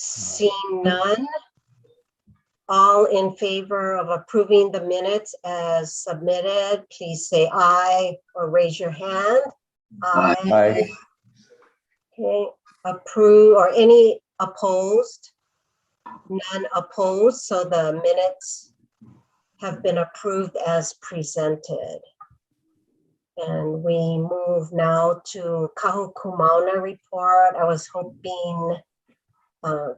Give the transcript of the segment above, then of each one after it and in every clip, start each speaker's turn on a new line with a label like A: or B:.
A: Seeing none, all in favor of approving the minutes as submitted, please say aye or raise your hand. Aye.
B: Aye.
A: Okay, approve, or any opposed? None opposed, so the minutes have been approved as presented. And we move now to Kahuku report. I was hoping,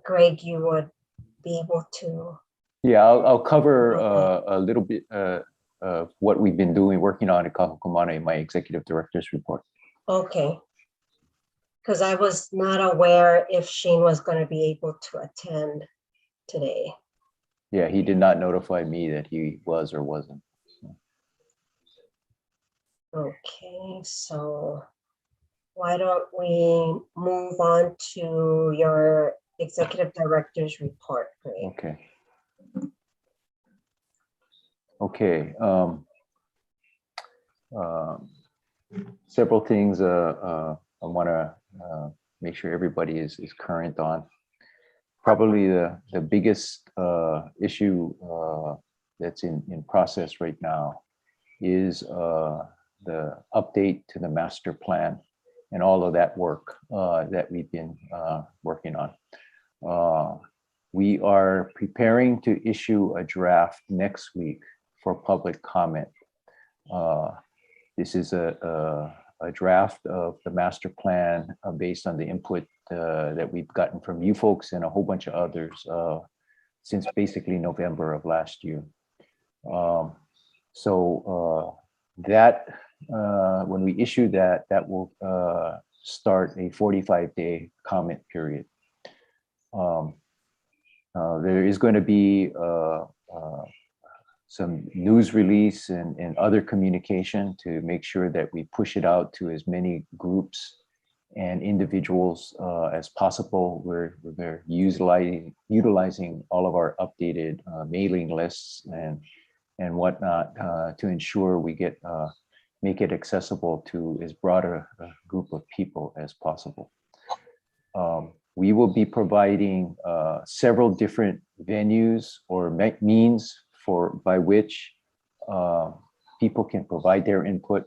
A: Greg, you would be able to.
B: Yeah, I'll cover a little bit of what we've been working on at Kahuku in my executive director's report.
A: Okay. Because I was not aware if Shane was going to be able to attend today.
B: Yeah, he did not notify me that he was or wasn't.
A: Okay, so why don't we move on to your executive director's report, Greg?
B: Okay. Okay. Several things I want to make sure everybody is current on. Probably the biggest issue that's in process right now is the update to the master plan and all of that work that we've been working on. We are preparing to issue a draft next week for public comment. This is a draft of the master plan based on the input that we've gotten from you folks and a whole bunch of others since basically November of last year. That when we issue that, that will start a 45-day comment period. There is going to be some news release and other communication to make sure that we push it out to as many groups and individuals as possible. We're utilizing all of our updated mailing lists and whatnot to ensure we make it accessible to as broad a group of people as possible. We will be providing several different venues or means by which people can provide their input.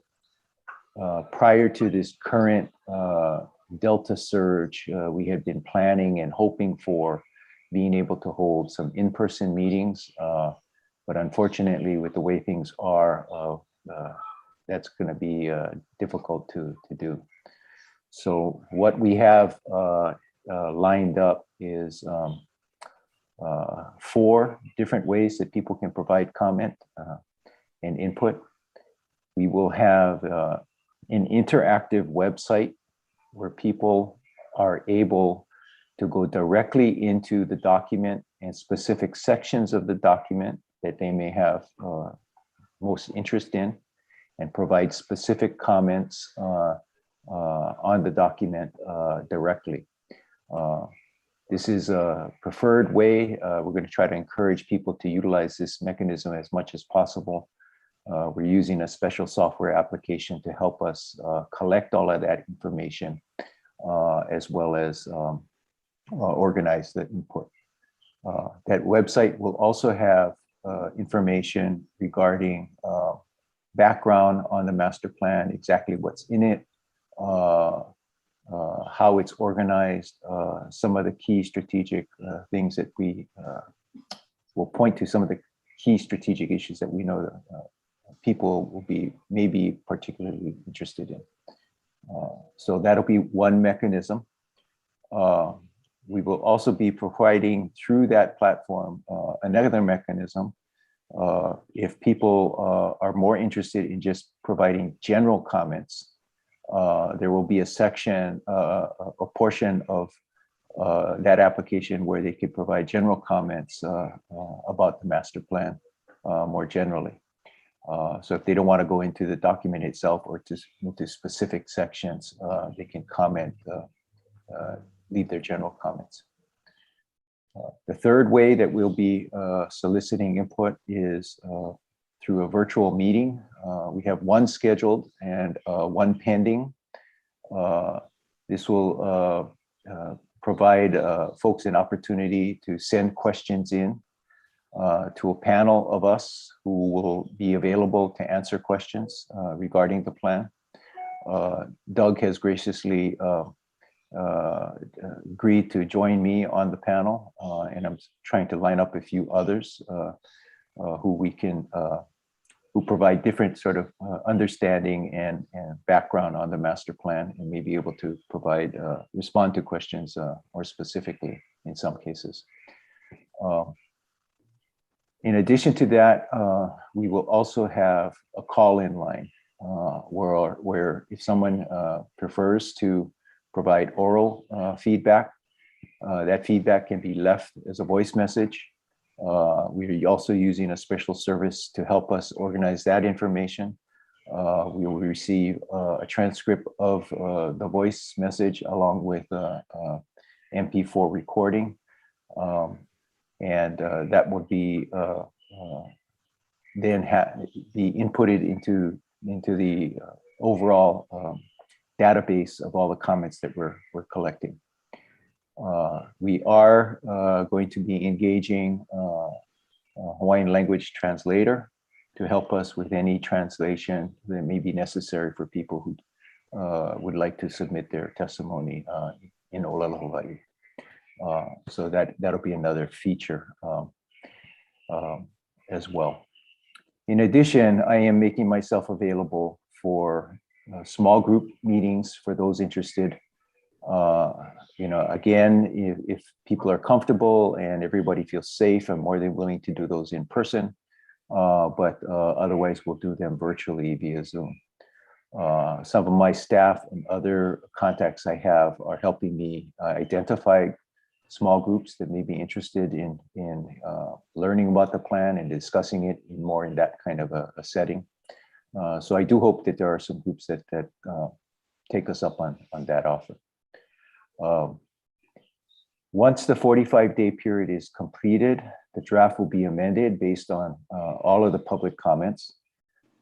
B: Prior to this current Delta surge, we had been planning and hoping for being able to hold some in-person meetings, but unfortunately, with the way things are, that's going to be difficult to do. So what we have lined up is 4 different ways that people can provide comment and input. We will have an interactive website where people are able to go directly into the document and specific sections of the document that they may have most interest in and provide specific comments on the document directly. This is a preferred way. We're going to try to encourage people to utilize this mechanism as much as possible. We're using a special software application to help us collect all of that information as well as organize the input. That website will also have information regarding background on the master plan, exactly what's in it, how it's organized, some of the key strategic things that we will point to, some of the key strategic issues that we know that people will be maybe particularly interested in. So that'll be one mechanism. We will also be providing through that platform another mechanism. If people are more interested in just providing general comments, there will be a section, a portion of that application where they could provide general comments about the master plan more generally. So if they don't want to go into the document itself or into specific sections, they can comment, leave their general comments. The third way that we'll be soliciting input is through a virtual meeting. We have one scheduled and one pending. This will provide folks an opportunity to send questions in to a panel of us who will be available to answer questions regarding the plan. Doug has graciously agreed to join me on the panel, and I'm trying to line up a few others who we can who provide different sort of understanding and background on the master plan, and may be able to provide respond to questions more specifically in some cases. In addition to that, we will also have a call-in line where if someone prefers to provide oral feedback, that feedback can be left as a voice message. We're also using a special service to help us organize that information. We will receive a transcript of the voice message along with MP4 recording. And that would be then be inputted into the overall database of all the comments that we're collecting. We are going to be engaging a Hawaiian language translator to help us with any translation that may be necessary for people who would like to submit their testimony in Olelo Hawaii. So that'll be another feature as well. In addition, I am making myself available for small group meetings for those interested. Again, if people are comfortable and everybody feels safe, I'm more than willing to do those in person, but otherwise we'll do them virtually via Zoom. Some of my staff and other contacts I have are helping me identify small groups that may be interested in learning about the plan and discussing it more in that kind of a setting. So I do hope that there are some groups that take us up on that offer. Once the 45-day period is completed, the draft will be amended based on all of the public comments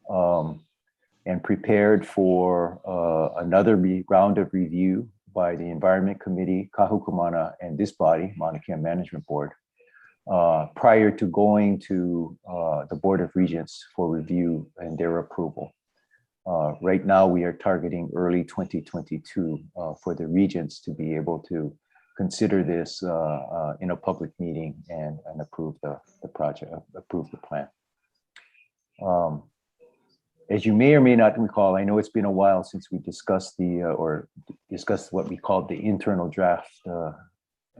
B: and prepared for another round of review by the Environment Committee, Kahukumana, and this body, Maunakea Management Board, prior to going to the Board of Regents for review and their approval. Right now, we are targeting early 2022 for the Regents to be able to consider this in a public meeting and approve the project, approve the plan. As you may or may not recall, I know it's been a while since we discussed discussed what we called the internal draft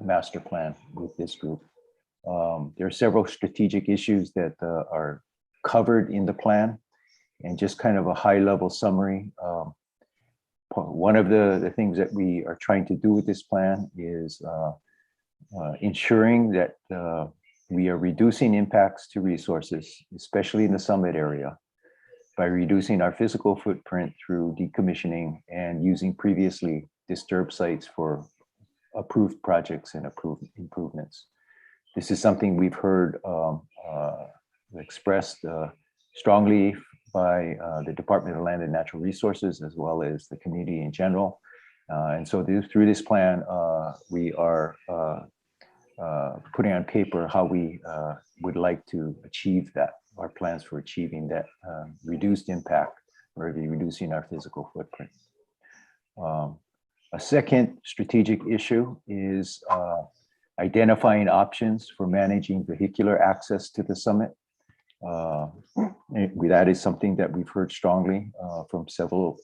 B: master plan with this group. There are several strategic issues that are covered in the plan, and just kind of a high-level summary. One of the things that we are trying to do with this plan is ensuring that we are reducing impacts to resources, especially in the summit area, by reducing our physical footprint through decommissioning and using previously disturbed sites for approved projects and approved improvements. This is something we've heard expressed strongly by the Department of Land and Natural Resources, as well as the community in general. And so through this plan, we are putting on paper how we would like to achieve that, our plans for achieving that reduced impact, or reducing our physical footprint. A second strategic issue is identifying options for managing vehicular access to the summit. That is something that we've heard strongly from several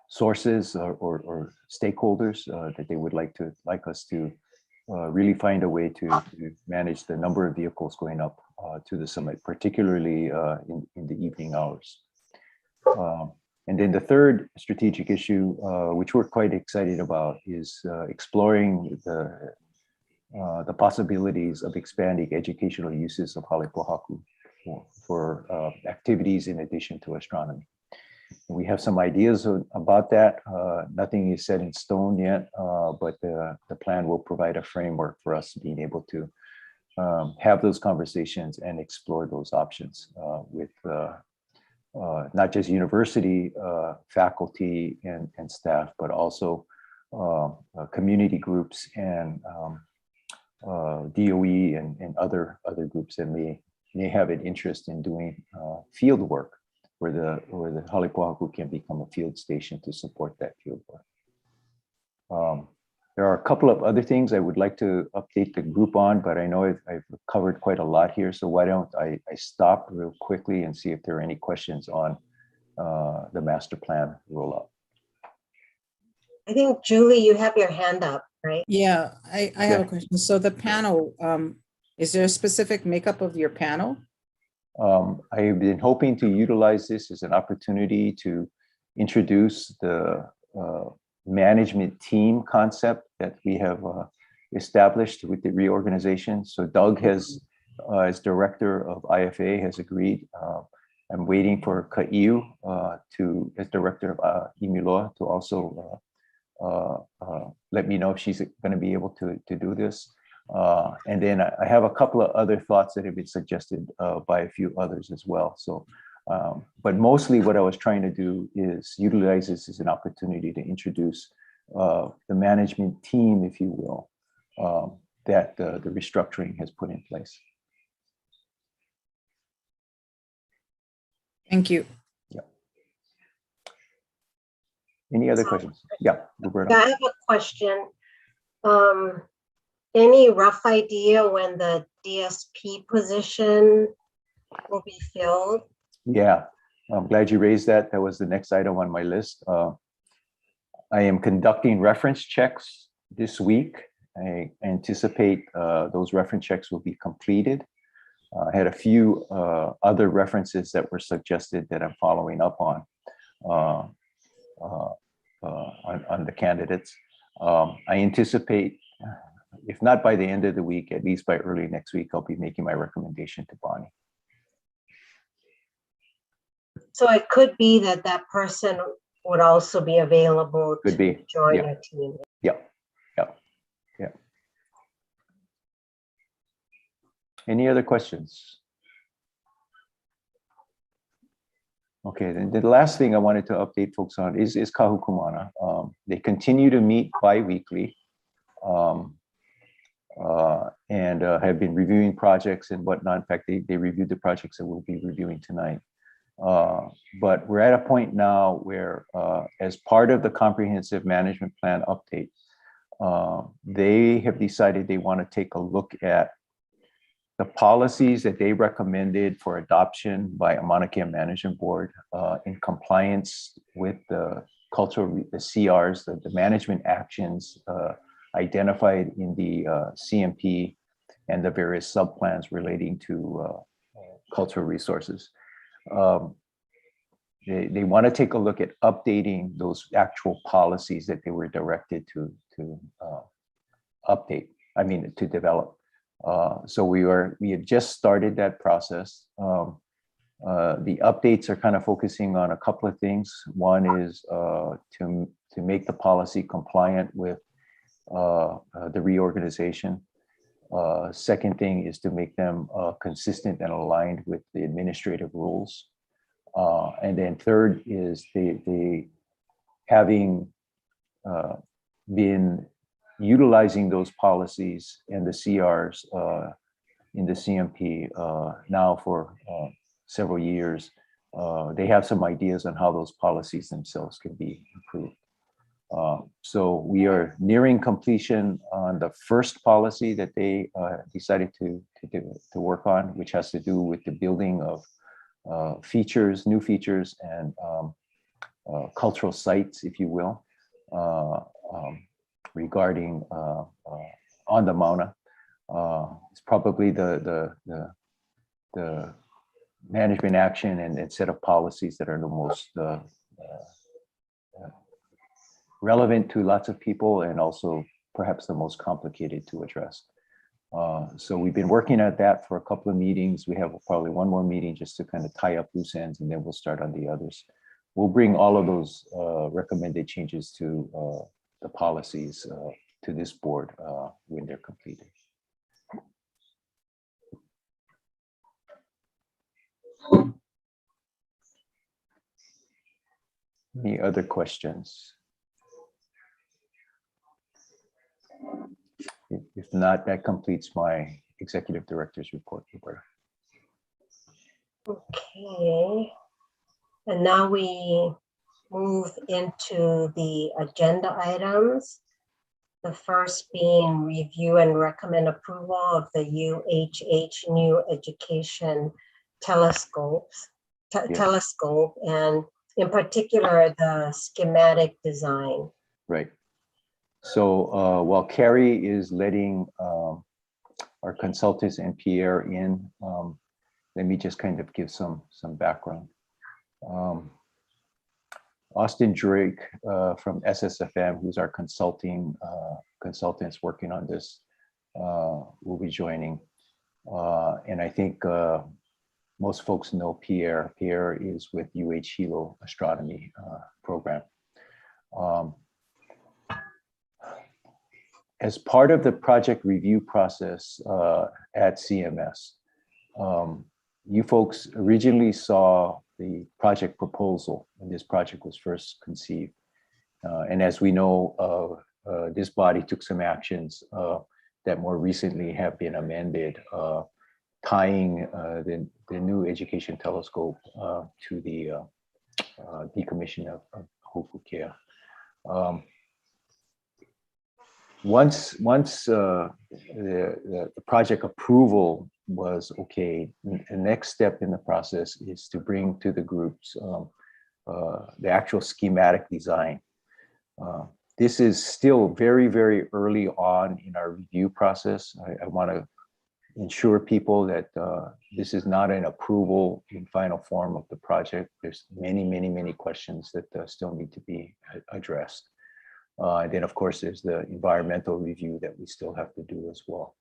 B: sources or stakeholders that they would like us to really find a way to manage the number of vehicles going up to the summit, particularly in the evening hours. And then the third strategic issue, which we're quite excited about, is exploring the possibilities of expanding educational uses of hale pohaku for activities in addition to astronomy. We have some ideas about that. Nothing is set in stone yet, but the plan will provide a framework for us being able to have those conversations and explore those options with not just university faculty and staff, but also community groups and DOE and other groups that may have an interest in doing field work, where the Halepohaku can become a field station to support that field work. There are a couple of other things I would like to update the group on, but I know I've covered quite a lot here. So why don't I stop real quickly and see if there are any questions on the master plan rollout.
A: I think, Julie, you have your hand up, right?
C: Yeah, I have a question. So the panel, is there a specific makeup of your panel?
B: I've been hoping to utilize this as an opportunity to introduce the management team concept that we have established with the reorganization. So Doug has, as director of IFA, has agreed. I'm waiting for Ka'iu as director of Imiloa to also let me know if she's going to be able to do this. And then I have a couple of other thoughts that have been suggested by a few others as well. So, but mostly what I was trying to do is utilize this as an opportunity to introduce the management team, if you will, that the restructuring has put in place.
C: Thank you.
B: Yeah. Any other questions? Yeah, Roberta.
A: I have a question. Any rough idea when the DSP position will be filled?
B: Yeah, I'm glad you raised that. That was the next item on my list. I am conducting reference checks this week. I anticipate those reference checks will be completed. I had a few other references that were suggested that I'm following up on the candidates. I anticipate, if not by the end of the week, at least by early next week, I'll be making my recommendation to Bonnie.
A: So it could be that that person would also be available
B: Could be.
A: to join
B: Yeah.
A: your team.
B: Yeah. Any other questions? Okay, then the last thing I wanted to update folks on is Kahukumana. They continue to meet bi-weekly and have been reviewing projects and whatnot. In fact, they reviewed the projects that we'll be reviewing tonight. But we're at a point now where, as part of the comprehensive management plan update, they have decided they want to take a look at the policies that they recommended for adoption by a Maunakea Management Board in compliance with the CRs, the management actions identified in the CMP and the various subplans relating to cultural resources. They want to take a look at updating those actual policies that they were directed to develop. So we have just started that process. The updates are kind of focusing on a couple of things. One is to make the policy compliant with the reorganization. Second thing is to make them consistent and aligned with the administrative rules. And then third is they having been utilizing those policies and the CRs in the CMP now for several years. They have some ideas on how those policies themselves can be improved. So we are nearing completion on the first policy that they decided to work on, which has to do with the building of new features and cultural sites, if you will, regarding on the Mauna. It's probably the management action and set of policies that are the most relevant to lots of people and also perhaps the most complicated to address. So we've been working at that for a couple of meetings. We have probably one more meeting just to kind of tie up loose ends, and then we'll start on the others. We'll bring all of those recommended changes to the policies to this board when they're completed. Any other questions? If not, that completes my executive director's report, Roberta.
A: Okay. And now we move into the agenda items. The first being review and recommend approval of the UHH New Education Telescope, and in particular, the schematic design.
B: Right. So while Carrie is letting our consultants and Pierre in, let me just kind of give some background. Austin Drake from SSFM, who's our consultants working on this, will be joining. And I think most folks know Pierre. Pierre is with Hilo Astronomy program. As part of the project review process at CMS, you folks originally saw the project proposal when this project was first conceived. And as we know, this body took some actions that more recently have been amended, tying the new education telescope to the decommissioning of Hofukea. Once the project approval was okay, the next step in the process is to bring to the groups the actual schematic design. This is still very, very early on in our review process. I want to ensure people that this is not an approval in final form of the project. There's many, many, many questions that still need to be addressed. And then, of course, there's the environmental review that we still have to do as well.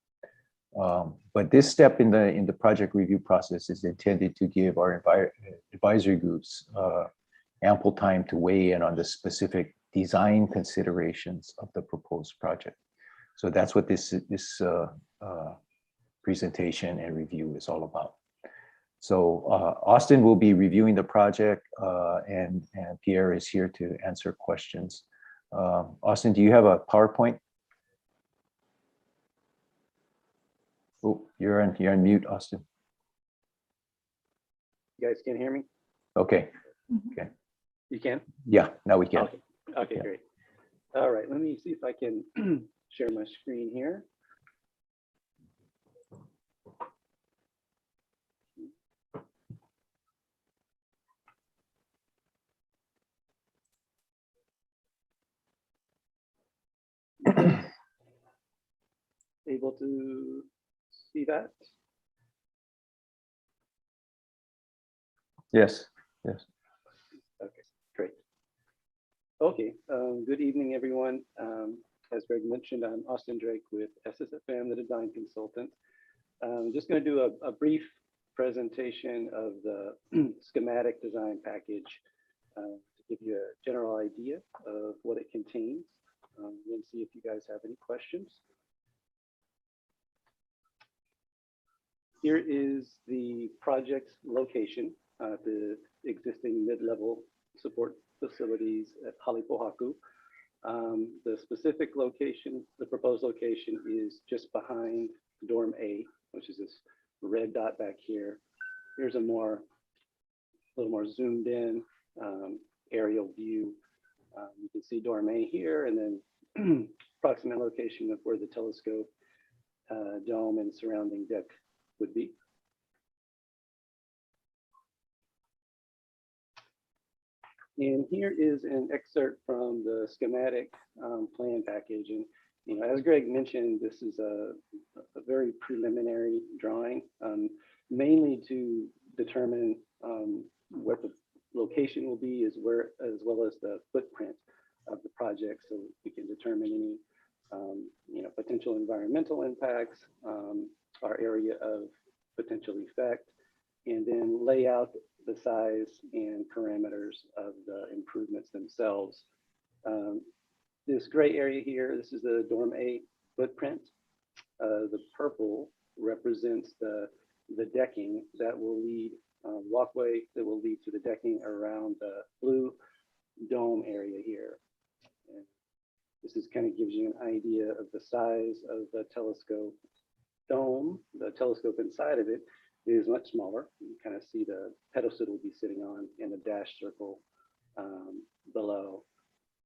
B: But this step in the project review process is intended to give our advisory groups ample time to weigh in on the specific design considerations of the proposed project. So that's what this presentation and review is all about. So Austin will be reviewing the project, and Pierre is here to answer questions. Austin, do you have a PowerPoint? Oh, you're on mute, Austin.
D: You guys can hear me?
B: Okay. Okay.
D: You can?
B: Yeah, now we can.
D: Okay,
B: Yeah.
D: Great. All right, let me see if I can share my screen here. Able to see that?
B: Yes. Yes.
D: Okay, great. Okay, good evening, everyone. As Greg mentioned, I'm Austin Drake with SSFM, the design consultant. I'm just going to do a brief presentation of the schematic design package to give you a general idea of what it contains, and see if you guys have any questions. Here is the project's location, the existing mid-level support facilities at Halipohaku. The specific location, the proposed location, is just behind Dorm A, which is this red dot back here. Here's a little more zoomed in aerial view. You can see Dorm A here, and then approximate location of where the telescope dome and surrounding deck would be. And here is an excerpt from the schematic plan package. And as Greg mentioned, this is a very preliminary drawing, mainly to determine what the location will be, as well as the footprint of the project, so we can determine any potential environmental impacts, our area of potential effect, and then lay out the size and parameters of the improvements themselves. This gray area here, this is the Dorm A footprint. The purple represents the decking that will lead, walkway that will lead to the decking around the blue dome area here. And This is kind of gives you an idea of the size of the telescope dome. The telescope inside of it is much smaller. You kind of see the pedestal will be sitting on and the dash circle below.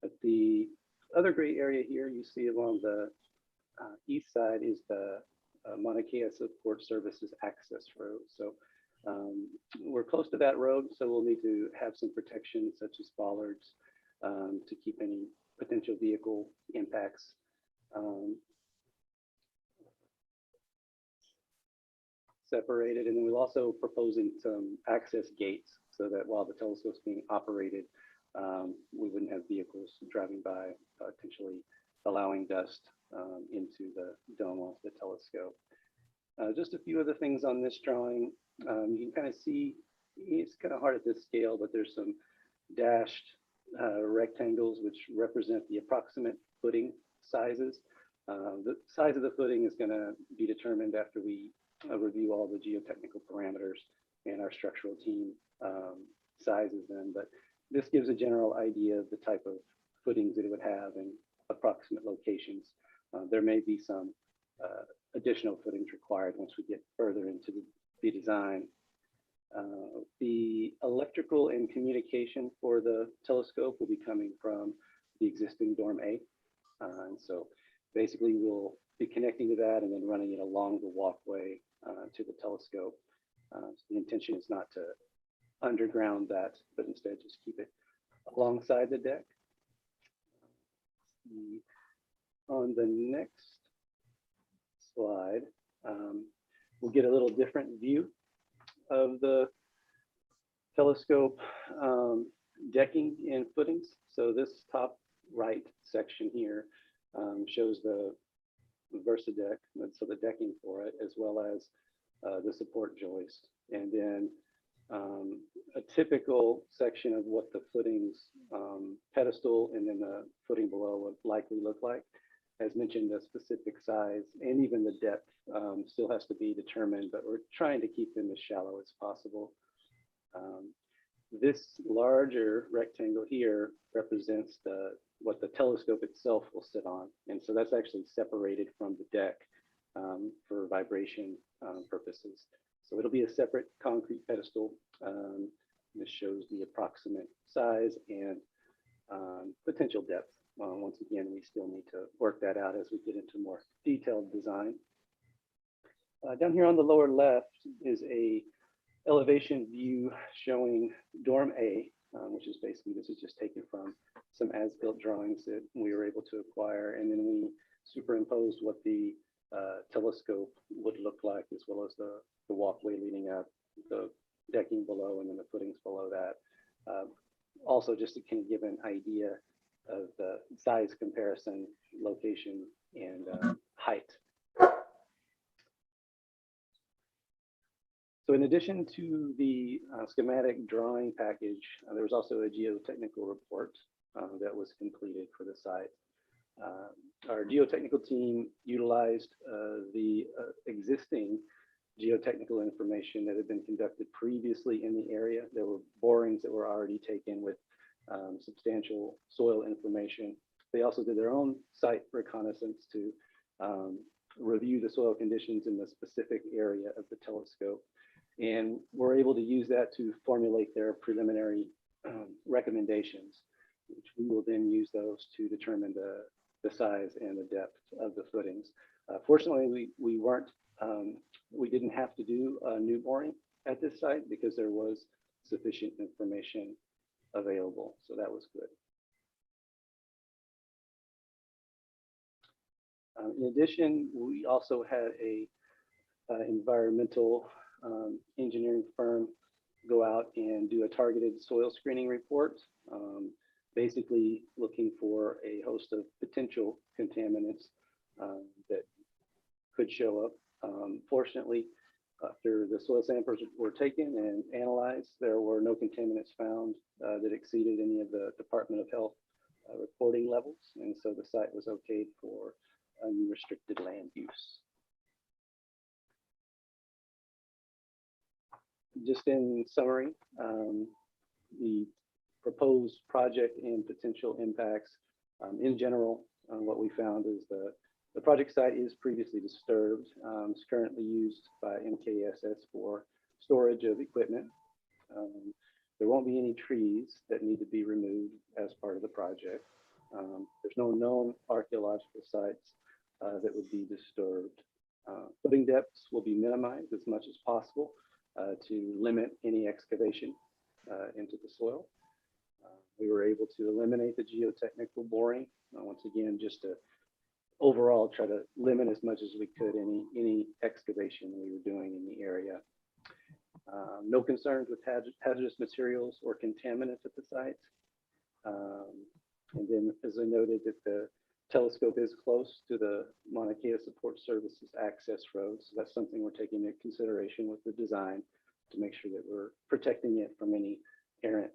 D: But the other gray area here you see along the east side is the Maunakea Support Services access road. So we're close to that road, so we'll need to have some protection such as bollards to keep any potential vehicle impacts separated. And then we're also proposing some access gates so that while the telescope's being operated, we wouldn't have vehicles driving by, potentially allowing dust into the dome of the telescope. Just a few other things on this drawing. You can kind of see, it's kind of hard at this scale, but there's some dashed rectangles which represent the approximate footing sizes. The size of the footing is going to be determined after we review all the geotechnical parameters and our structural team sizes them, but this gives a general idea of the type of footings that it would have and approximate locations. There may be some additional footings required once we get further into the design. The electrical and communication for the telescope will be coming from the existing dorm A. And so basically we'll be connecting to that and then running it along the walkway to the telescope. So the intention is not to underground that, but instead just keep it alongside the deck. On the next slide, we'll get a little different view of the telescope decking and footings. So this top right section here shows the Versa deck, so the decking for it, as well as the support joist. And then a typical section of what the footings pedestal and then the footing below would likely look like. As mentioned, the specific size and even the depth still has to be determined, but we're trying to keep them as shallow as possible. This larger rectangle here represents what the telescope itself will sit on. And so that's actually separated from the deck for vibration purposes. So it'll be a separate concrete pedestal. This shows the approximate size and potential depth. Once again, we still need to work that out as we get into more detailed design. Down here on the lower left is a elevation view showing dorm A, which is basically, this is just taken from some as-built drawings that we were able to acquire. And then we superimposed what the telescope would look like, as well as the walkway leading up, the decking below, and then the footings below that. Also, just to kind of give an idea of the size comparison, location, and height. So in addition to the schematic drawing package, there was also a geotechnical report that was completed for the site. Our geotechnical team utilized the existing geotechnical information that had been conducted previously in the area. There were borings that were already taken with substantial soil information. They also did their own site reconnaissance to review the soil conditions in the specific area of the telescope. And were able to use that to formulate their preliminary recommendations, which we will then use those to determine the size and the depth of the footings. Fortunately, we didn't have to do a new boring at this site because there was sufficient information available. So that was good. In addition, we also had a environmental engineering firm go out and do a targeted soil screening report, basically looking for a host of potential contaminants that could show up. Fortunately, after the soil samples were taken and analyzed, there were no contaminants found that exceeded any of the Department of Health reporting levels. And so the site was okayed for unrestricted land use. Just in summary, the proposed project and potential impacts in general what we found is the project site is previously disturbed. It's currently used by MKSS for storage of equipment. There won't be any trees that need to be removed as part of the project. There's no known archaeological sites that would be disturbed. Footing depths will be minimized as much as possible to limit any excavation into the soil. We were able to eliminate the geotechnical boring. Once again, just to overall try to limit as much as we could any excavation we were doing in the area. No concerns with hazardous materials or contaminants at the site. And then, as I noted, that the telescope is close to the Maunakea Support Services access road. So that's something we're taking into consideration with the design to make sure that we're protecting it from any errant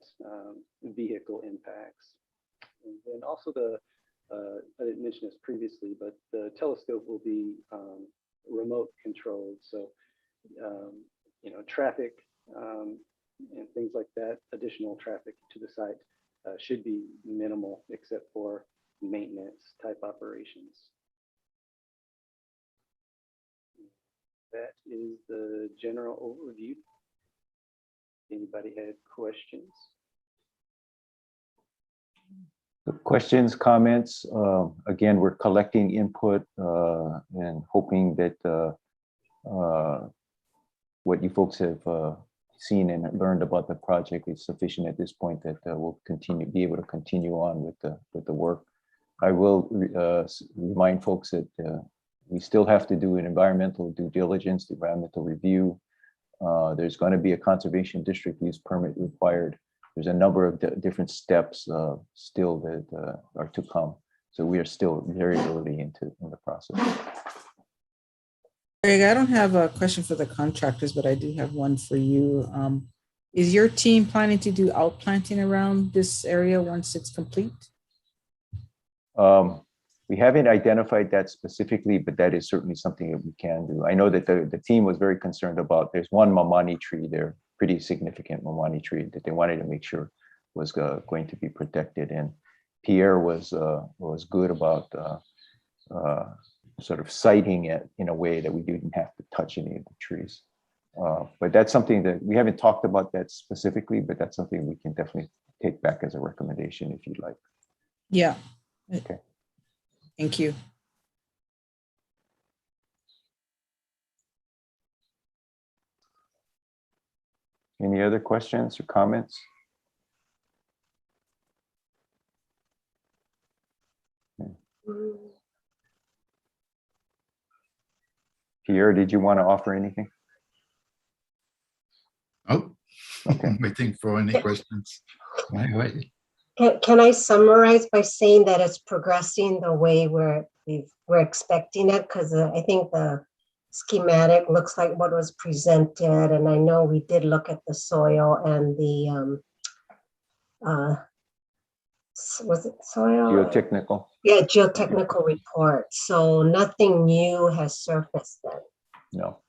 D: vehicle impacts. And then also I didn't mention this previously, but the telescope will be remote controlled. So, traffic and things like that, additional traffic to the site should be minimal except for maintenance type operations. That is the general overview. Anybody had questions?
B: Questions, comments? Again, we're collecting input and hoping that what you folks have seen and learned about the project is sufficient at this point that we'll be able to continue on with the work. I will remind folks that we still have to do an environmental due diligence, environmental review. There's going to be a conservation district use permit required. There's a number of different steps still that are to come. So we are still very early in the process.
C: Greg, I don't have a question for the contractors, but I do have one for you. Is your team planning to do outplanting around this area once it's complete?
B: We haven't identified that specifically, but that is certainly something that we can do. I know that the team was very concerned about, there's one mamani tree there, pretty significant mamani tree that they wanted to make sure was going to be protected. And Pierre was good about sort of siting it in a way that we didn't have to touch any of the trees. But that's something that we haven't talked about that specifically, but that's something we can definitely take back as a recommendation if you'd like.
C: Yeah.
B: Okay.
C: Thank you.
B: Any other questions or comments? Pierre, did you want to offer anything?
E: Oh,
B: Okay.
E: I'm waiting for any questions. Wait.
A: Can I summarize by saying that it's progressing the way we're expecting it? Because I think the schematic looks like what was presented, and I know we did look at the soil and the was it soil?
B: Geotechnical.
A: Yeah, geotechnical report. So nothing new has surfaced then.
B: No.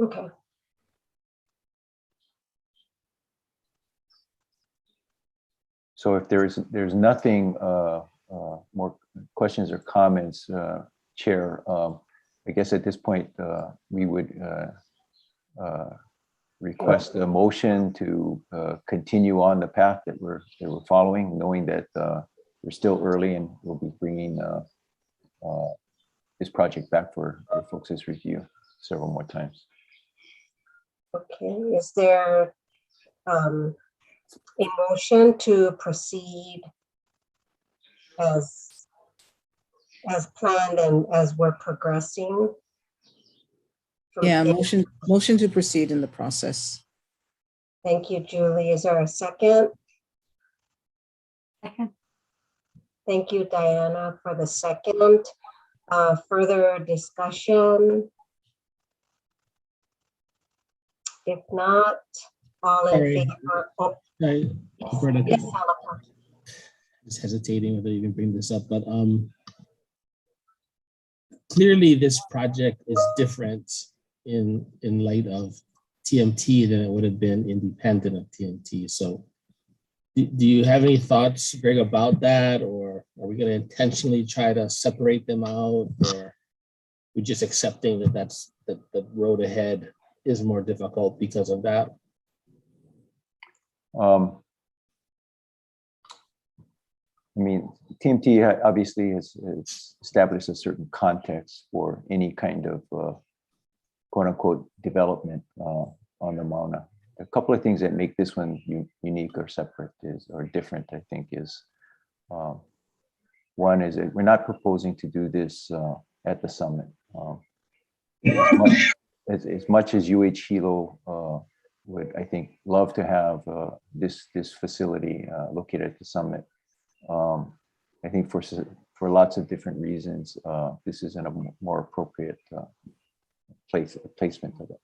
A: Okay.
B: So if there's nothing more questions or comments, Chair, I guess at this point we would request a motion to continue on the path that we're following, knowing that we're still early and we'll be bringing this project back for folks' review several more times.
A: Okay. Is there a motion to proceed as planned and as we're progressing?
C: Yeah, motion to proceed in the process.
A: Thank you, Julie. Is there a second?
F: Second.
A: Thank you, Diana, for the second. Further discussion? If not, all in
G: Sorry.
A: favor? Oh,
G: I
A: yes, Salapar.
G: was hesitating whether to even bring this up, but clearly this project is different in light of TMT than it would have been independent of TMT. So Do you have any thoughts, Greg, about that? Or are we going to intentionally try to separate them out? Or we're just accepting that that's the road ahead is more difficult because of that?
B: I mean, TMT obviously has established a certain context for any kind of quote unquote development on the Mauna. A couple of things that make this one unique or separate or different, I think, is one is that we're not proposing to do this at the summit. As much as UH Hilo would, I think, love to have this facility located at the summit. I think for lots of different reasons, this isn't a more appropriate placement of it,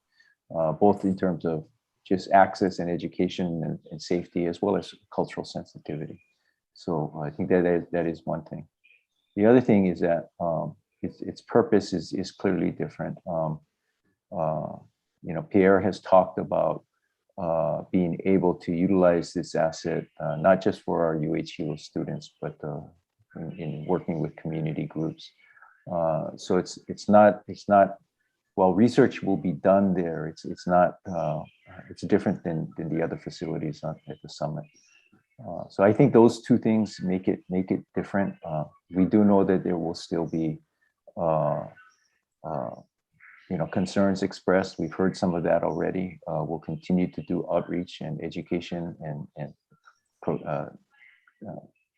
B: both in terms of just access and education and safety, as well as cultural sensitivity. So I think that is one thing. The other thing is that its purpose is clearly different. Pierre has talked about being able to utilize this asset, not just for our UH Hilo students, but in working with community groups. So it's not, while research will be done there, it's not, it's different than the other facilities at the summit. So I think those two things make it different. We do know that there will still be concerns expressed. We've heard some of that already. We'll continue to do outreach and education and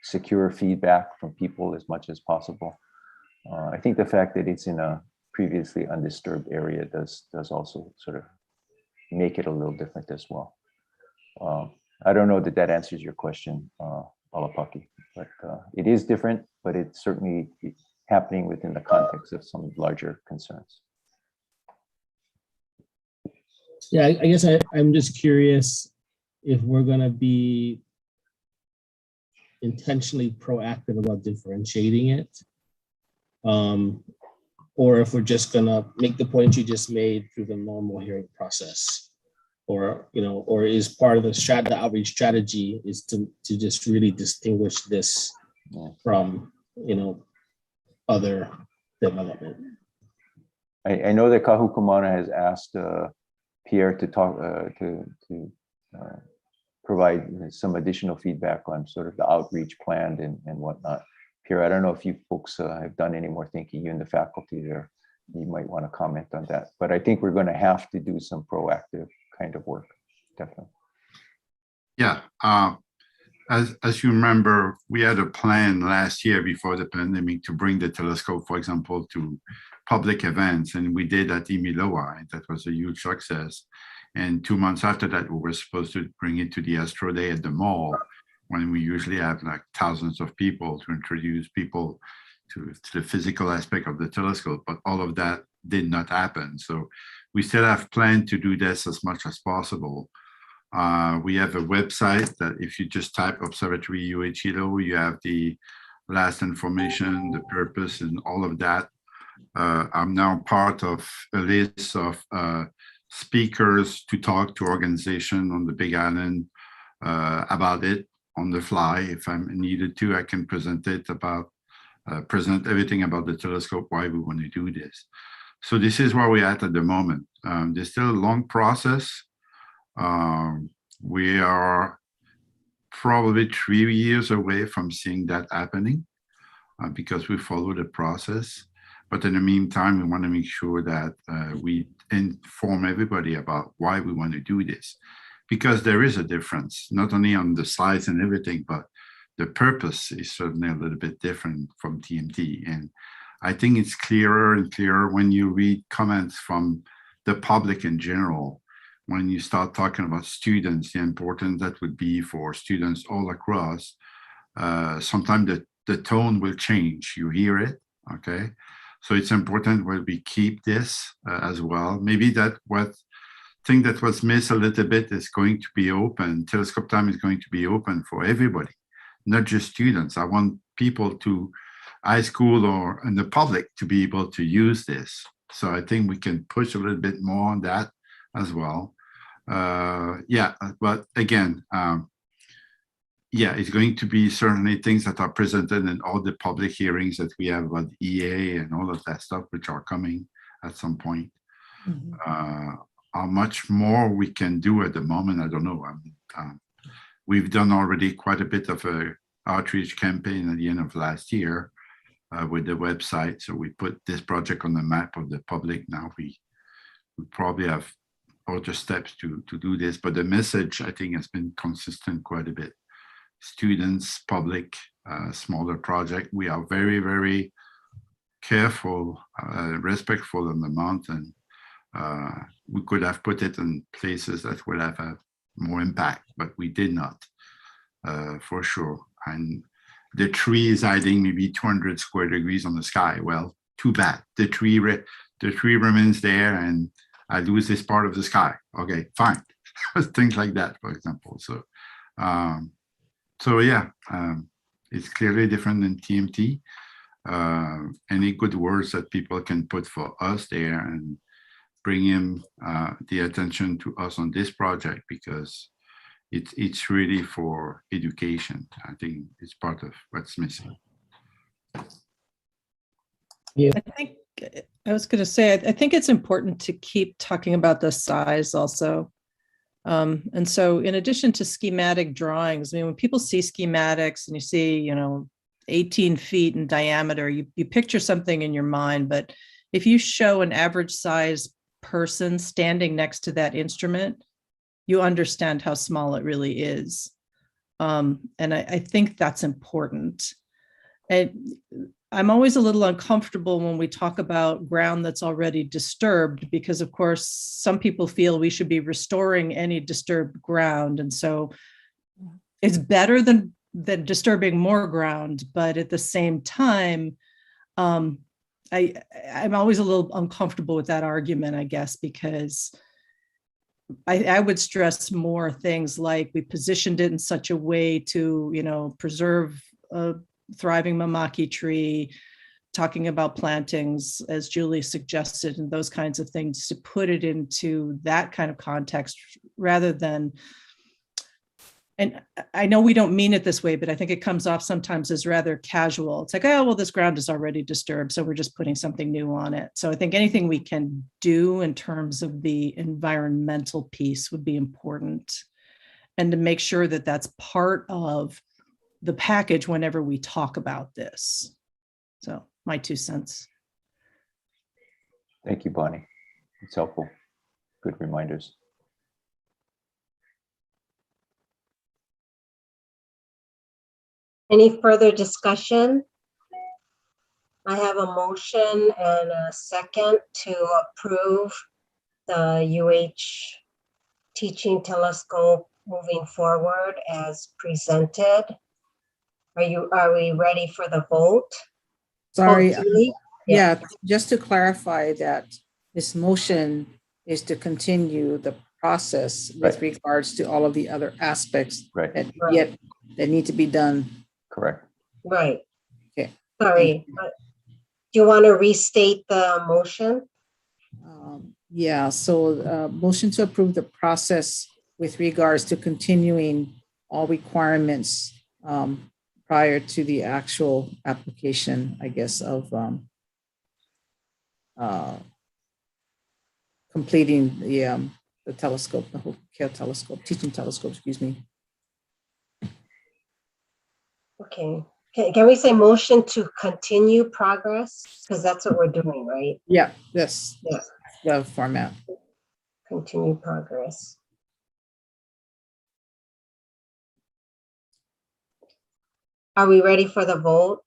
B: secure feedback from people as much as possible. I think the fact that it's in a previously undisturbed area does also sort of make it a little different as well. I don't know that answers your question, Alapaki, but it is different, but it's certainly happening within the context of some larger concerns.
G: Yeah, I guess I'm just curious if we're going to be intentionally proactive about differentiating it, or if we're just going to make the point you just made through the normal hearing process, or is part of the outreach strategy is to just really distinguish this from other development.
B: I know that Kahukumana has asked Pierre to talk to provide some additional feedback on sort of the outreach plan and whatnot. Pierre, I don't know if you folks have done any more thinking, you and the faculty there. You might want to comment on that. But I think we're going to have to do some proactive kind of work, definitely.
E: Yeah, as you remember, we had a plan last year before the pandemic to bring the telescope, for example, to public events, and we did at Imiloa, and that was a huge success. And 2 months after that, we were supposed to bring it to the Astro Day at the mall, when we usually have like thousands of people to introduce people to the physical aspect of the telescope, but all of that did not happen. So we still have planned to do this as much as possible. We have a website that if you just type Observatory UH Hilo, you have the last information, the purpose, and all of that. I'm now part of a list of speakers to talk to organizations on the Big Island about it on the fly. If I'm needed to, I can present everything about the telescope, why we want to do this. So this is where we're at the moment. There's still a long process. We are probably 3 years away from seeing that happening because we follow the process. But in the meantime, we want to make sure that we inform everybody about why we want to do this. Because there is a difference, not only on the size and everything, but the purpose is certainly a little bit different from TMT. And I think it's clearer and clearer when you read comments from the public in general, when you start talking about students, the importance that would be for students all across. Sometimes the tone will change, you hear it, okay? So it's important where we keep this as well. Maybe thing that was missed a little bit is going to be open. Telescope time is going to be open for everybody, not just students. I want people to high school or in the public to be able to use this. So I think we can push a little bit more on that as well. Yeah, but again, yeah, it's going to be certainly things that are presented in all the public hearings that we have about EA and all of that stuff, which are coming at some point. How much more we can do at the moment, I don't know. We've done already quite a bit of a outreach campaign at the end of last year with the website. So we put this project on the map of the public. Now we probably have other steps to do this, but the message, I think, has been consistent quite a bit. Students, public, smaller project. We are very, very careful, respectful on the mountain. We could have put it in places that would have had more impact, but we did not, for sure. And the tree is hiding maybe 200 square degrees on the sky. Well, too bad. The tree remains there, and I lose this part of the sky. Okay, fine. Things like that, for example. So, yeah, it's clearly different than TMT. Any good words that people can put for us there and bring him the attention to us on this project, because it's really for education. I think it's part of what's missing.
G: Yeah.
F: I think I was going to say, I think it's important to keep talking about the size also. And so in addition to schematic drawings, I mean, when people see schematics and you see, 18 feet in diameter, you picture something in your mind, but if you show an average size person standing next to that instrument, you understand how small it really is. And I think that's important. And I'm always a little uncomfortable when we talk about ground that's already disturbed, because of course, some people feel we should be restoring any disturbed ground. And so it's better than disturbing more ground. But at the same time, I'm always a little uncomfortable with that argument, I guess, because I would stress more things like we positioned it in such a way to, preserve a thriving mamaki tree, talking about plantings, as Julie suggested, and those kinds of things, to put it into that kind of context rather than, and I know we don't mean it this way, but I think it comes off sometimes as rather casual. It's like, oh, well, this ground is already disturbed, so we're just putting something new on it. So I think anything we can do in terms of the environmental piece would be important, and to make sure that that's part of the package whenever we talk about this. So my 2 cents.
B: Thank you, Bonnie. It's helpful. Good reminders.
A: Any further discussion? I have a motion and a second to approve the UH teaching telescope moving forward as presented. Are we ready for the vote?
C: Sorry.
A: Vote, Julie?
C: Yeah, just to clarify that this motion is to continue the process with regards to all of the other aspects
B: Right.
C: that need to be done.
B: Correct.
A: Right.
C: Okay.
A: Sorry. Do you want to restate the motion?
C: Yeah, so motion to approve the process with regards to continuing all requirements prior to the actual application, I guess, of completing the telescope, the whole Keck telescope, teaching telescope, excuse me.
A: Okay. Can we say motion to continue progress? Because that's what we're doing, right?
C: Yeah, yes,
A: Yes.
C: the format.
A: Continue progress. Are we ready for the vote?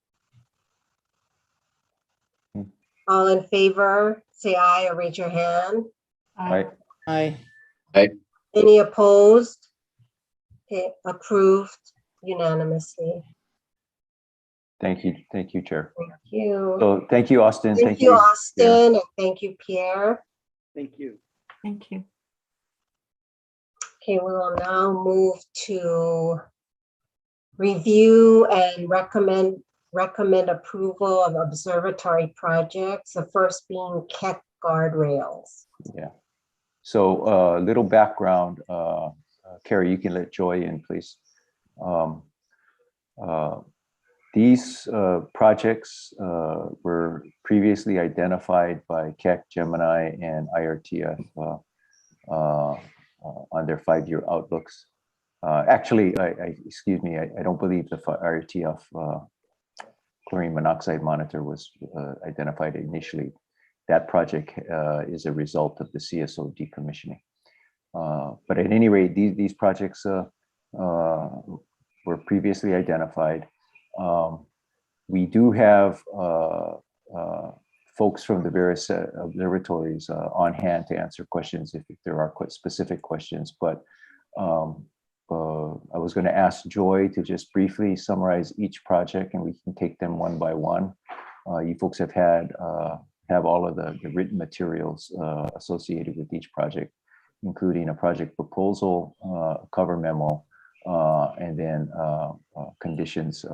A: All in favor, say aye or raise your hand.
B: Aye.
C: Aye.
A: Any opposed? Okay, approved unanimously.
B: Thank you. Thank you, Chair.
A: Thank you.
B: So thank you, Austin.
A: Thank you, Austin, and thank you, Pierre.
D: Thank you.
F: Thank you.
A: Okay, we will now move to review and recommend approval of observatory projects, the first being Keck guardrails.
B: Yeah. So little background, Carrie, you can let Joy in, please. These projects were previously identified by Keck, Gemini, and Irtf on their 5-year outlooks. Actually, excuse me, I don't believe the Irtf chlorine monoxide monitor was identified initially. That project is a result of the CSO decommissioning. But at any rate, these projects were previously identified. We do have folks from the various observatories on hand to answer questions if there are quite specific questions. But I was going to ask Joy to just briefly summarize each project, and we can take them one by one. You folks have all of the written materials associated with each project, including a project proposal, a cover memo, and then conditions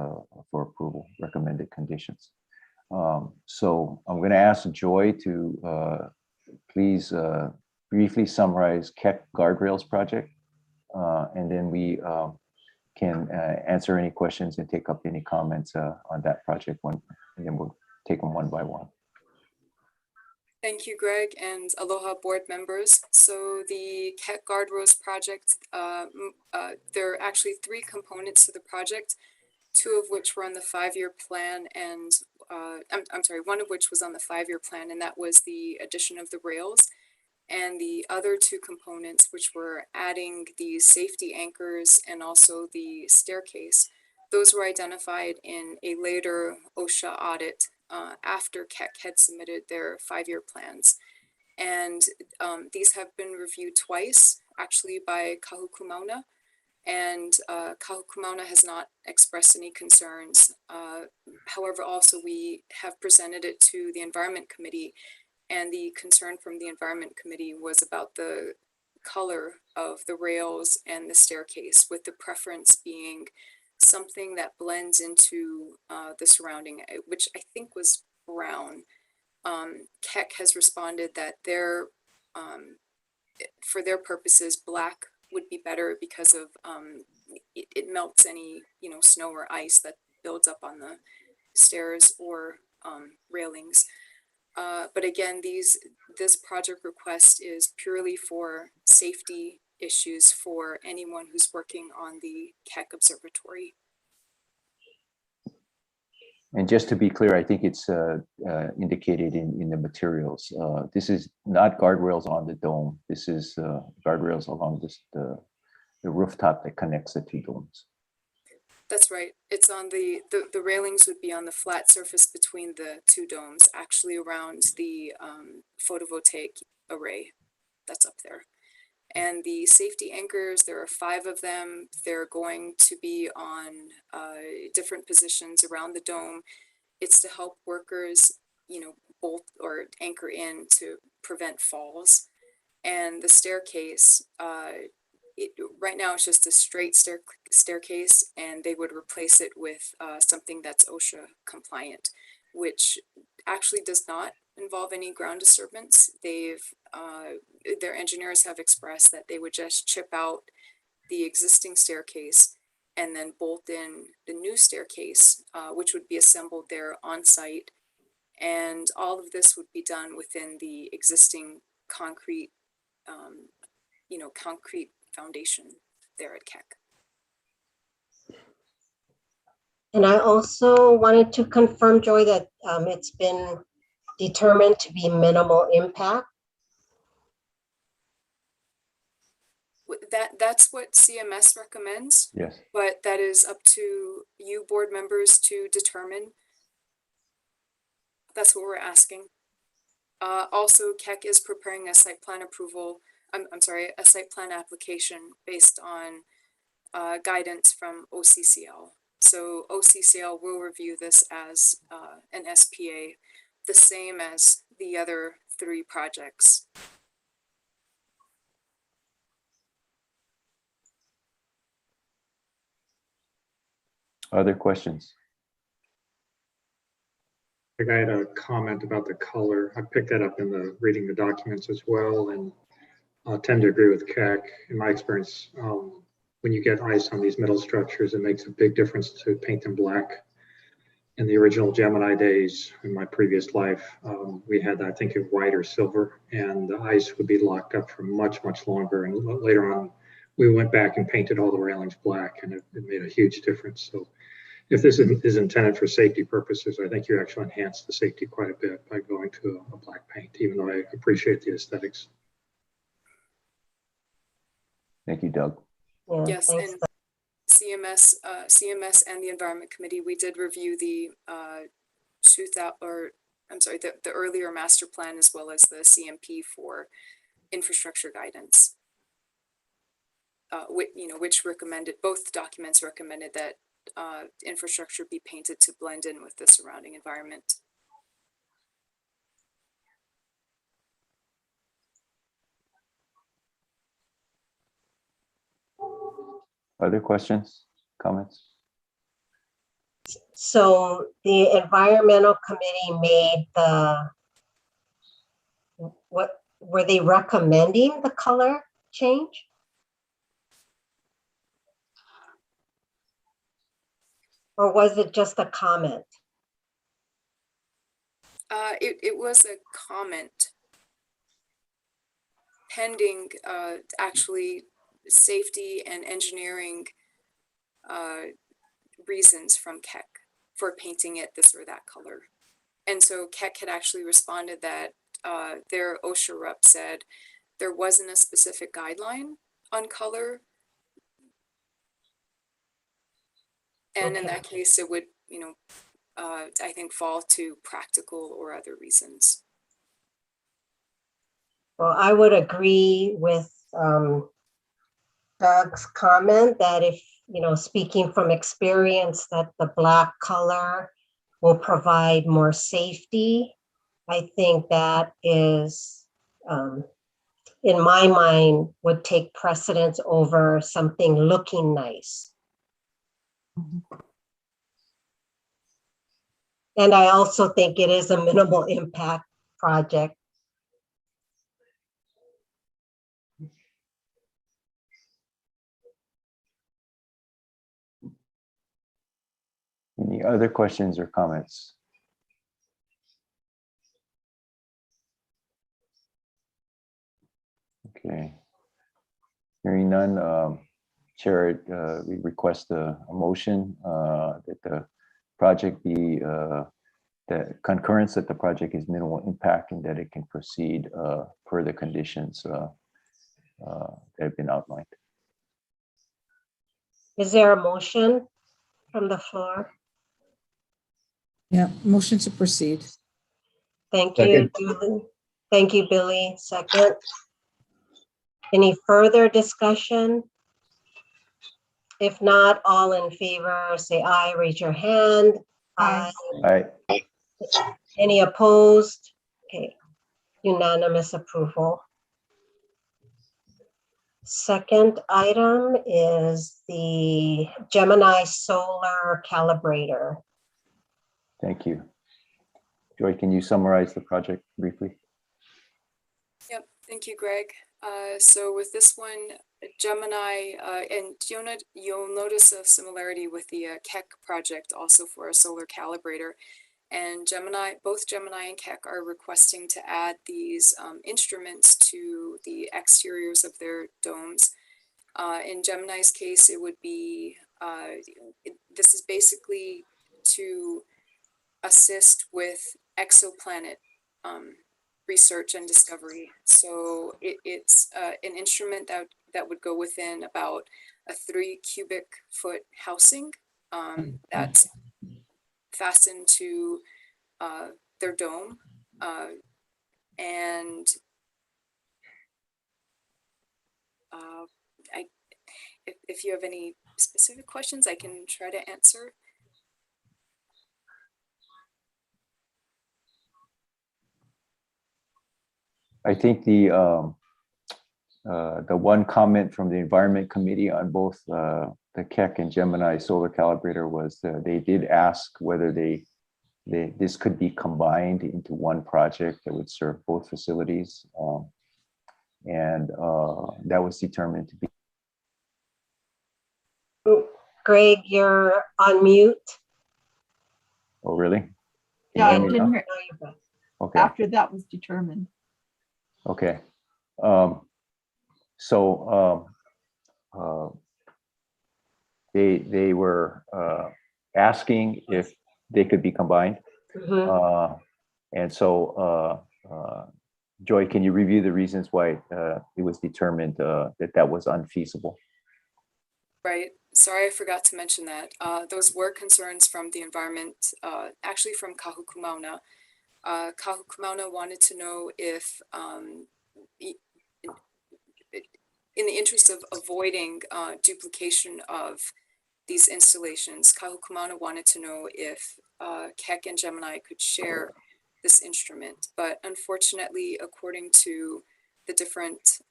B: for approval, recommended conditions. So I'm going to ask Joy to please briefly summarize Keck Guardrails project, and then we can answer any questions and take up any comments on that project one, and then we'll take them one by one.
H: Thank you, Greg, and aloha board members. So the Keck Guardrails project, there are actually 3 components to the project, 2 of which were on the 5-year plan, and I'm sorry, 1 of which was on the 5-year plan, and that was the addition of the rails. And the other 2 components, which were adding the safety anchors and also the staircase, those were identified in a later OSHA audit after Keck had submitted their 5-year plans. And these have been reviewed twice, actually by Kahuku-Mauna, and Kahuku-Mauna has not expressed any concerns. However, also we have presented it to the Environment Committee, and the concern from the Environment Committee was about the color of the rails and the staircase, with the preference being something that blends into the surrounding, which I think was brown. Keck has responded that for their purposes, black would be better because of it melts any snow or ice that builds up on the stairs or railings. But again, this project request is purely for safety issues for anyone who's working on the Keck Observatory.
B: And just to be clear, I think it's indicated in the materials. This is not guardrails on the dome. This is guardrails along the rooftop that connects the 2 domes.
H: That's right. It's on the railings would be on the flat surface between the 2 domes, actually around the photovoltaic array that's up there. And the safety anchors, there are 5 of them. They're going to be on different positions around the dome. It's to help workers, bolt or anchor in to prevent falls. And the staircase, right now it's just a straight staircase, and they would replace it with something that's OSHA compliant, which actually does not involve any ground disturbance. Their engineers have expressed that they would just chip out the existing staircase and then bolt in the new staircase, which would be assembled there on site. And all of this would be done within the existing concrete, concrete foundation there at Keck.
A: And I also wanted to confirm, Joy, that it's been determined to be minimal impact.
H: That's what CMS recommends.
B: Yes.
H: But that is up to you board members to determine. That's what we're asking. Also, Keck is preparing a site plan approval. A site plan application based on guidance from OCCL. So OCCL will review this as an SPA, the same as the other 3 projects.
B: Other questions?
I: I had a comment about the color. I picked that up in the reading the documents as well, and I tend to agree with Keck. In my experience, when you get ice on these metal structures, it makes a big difference to paint them black. In the original Gemini days, in my previous life, we had, I think, a white or silver, and the ice would be locked up for much, much longer. And later on, we went back and painted all the railings black, and it made a huge difference. So if this is intended for safety purposes, I think you actually enhance the safety quite a bit by going to a black paint, even though I appreciate the aesthetics.
B: Thank you, Doug.
A: Yeah,
H: Yes,
A: thanks.
H: and CMS and the Environment Committee, we did review the the earlier master plan as well as the CMP for infrastructure guidance. Which recommended, both documents recommended that infrastructure be painted to blend in with the surrounding environment.
B: Other questions, comments?
A: So the environmental committee made what were they recommending the color change? Or was it just a comment?
H: It was a comment pending actually safety and engineering reasons from Keck for painting it this or that color. And so Keck had actually responded that their OSHA rep said there wasn't a specific guideline on color. And in that case, it would, I think fall to practical or other reasons.
A: Well, I would agree with Doug's comment that if, speaking from experience, that the black color will provide more safety. I think that is, in my mind, would take precedence over something looking nice. And I also think it is a minimal impact project.
B: Any other questions or comments? Okay. Hearing none, Chair, we request a motion that the project be, the concurrence that the project is minimal impact and that it can proceed per the conditions that have been outlined.
A: Is there a motion from the floor?
C: Yeah, motion to proceed.
A: Thank you, Julie. Thank you, Billy. Second. Any further discussion? If not, all in favor, say aye, raise your hand. Aye.
B: Aye.
A: Any opposed? Okay, unanimous approval. Second item is the Gemini Solar Calibrator.
B: Thank you. Joy, can you summarize the project briefly?
H: Yep, thank you, Greg. So with this one, Gemini, and you'll notice a similarity with the Keck project also for a solar calibrator. And both Gemini and Keck are requesting to add these instruments to the exteriors of their domes. In Gemini's case, it would be, this is basically to assist with exoplanet research and discovery. So it's an instrument that would go within about a 3 cubic foot housing that's fastened to their dome. And if you have any specific questions, I can try to answer.
B: I think the one comment from the Environment Committee on both the Keck and Gemini Solar Calibrator was they did ask whether this could be combined into one project that would serve both facilities, and that was determined to be
A: Greg, you're on mute.
B: Oh, really? Can you
J: Yeah, I
B: hear me
J: didn't
B: now?
J: hear,
A: Now you're back.
B: Okay,
J: after that was determined.
B: okay. So they were asking if they could be combined.
A: Mhm.
B: And so, Joy, can you review the reasons why it was determined that that was unfeasible?
H: Right. Sorry, I forgot to mention that. Those were concerns from the environment, actually from Kahuku-Mauna. Kahuku-Mauna wanted to know if, in the interest of avoiding duplication of these installations, Kahuku-Mauna wanted to know if Keck and Gemini could share this instrument. But unfortunately, according to the different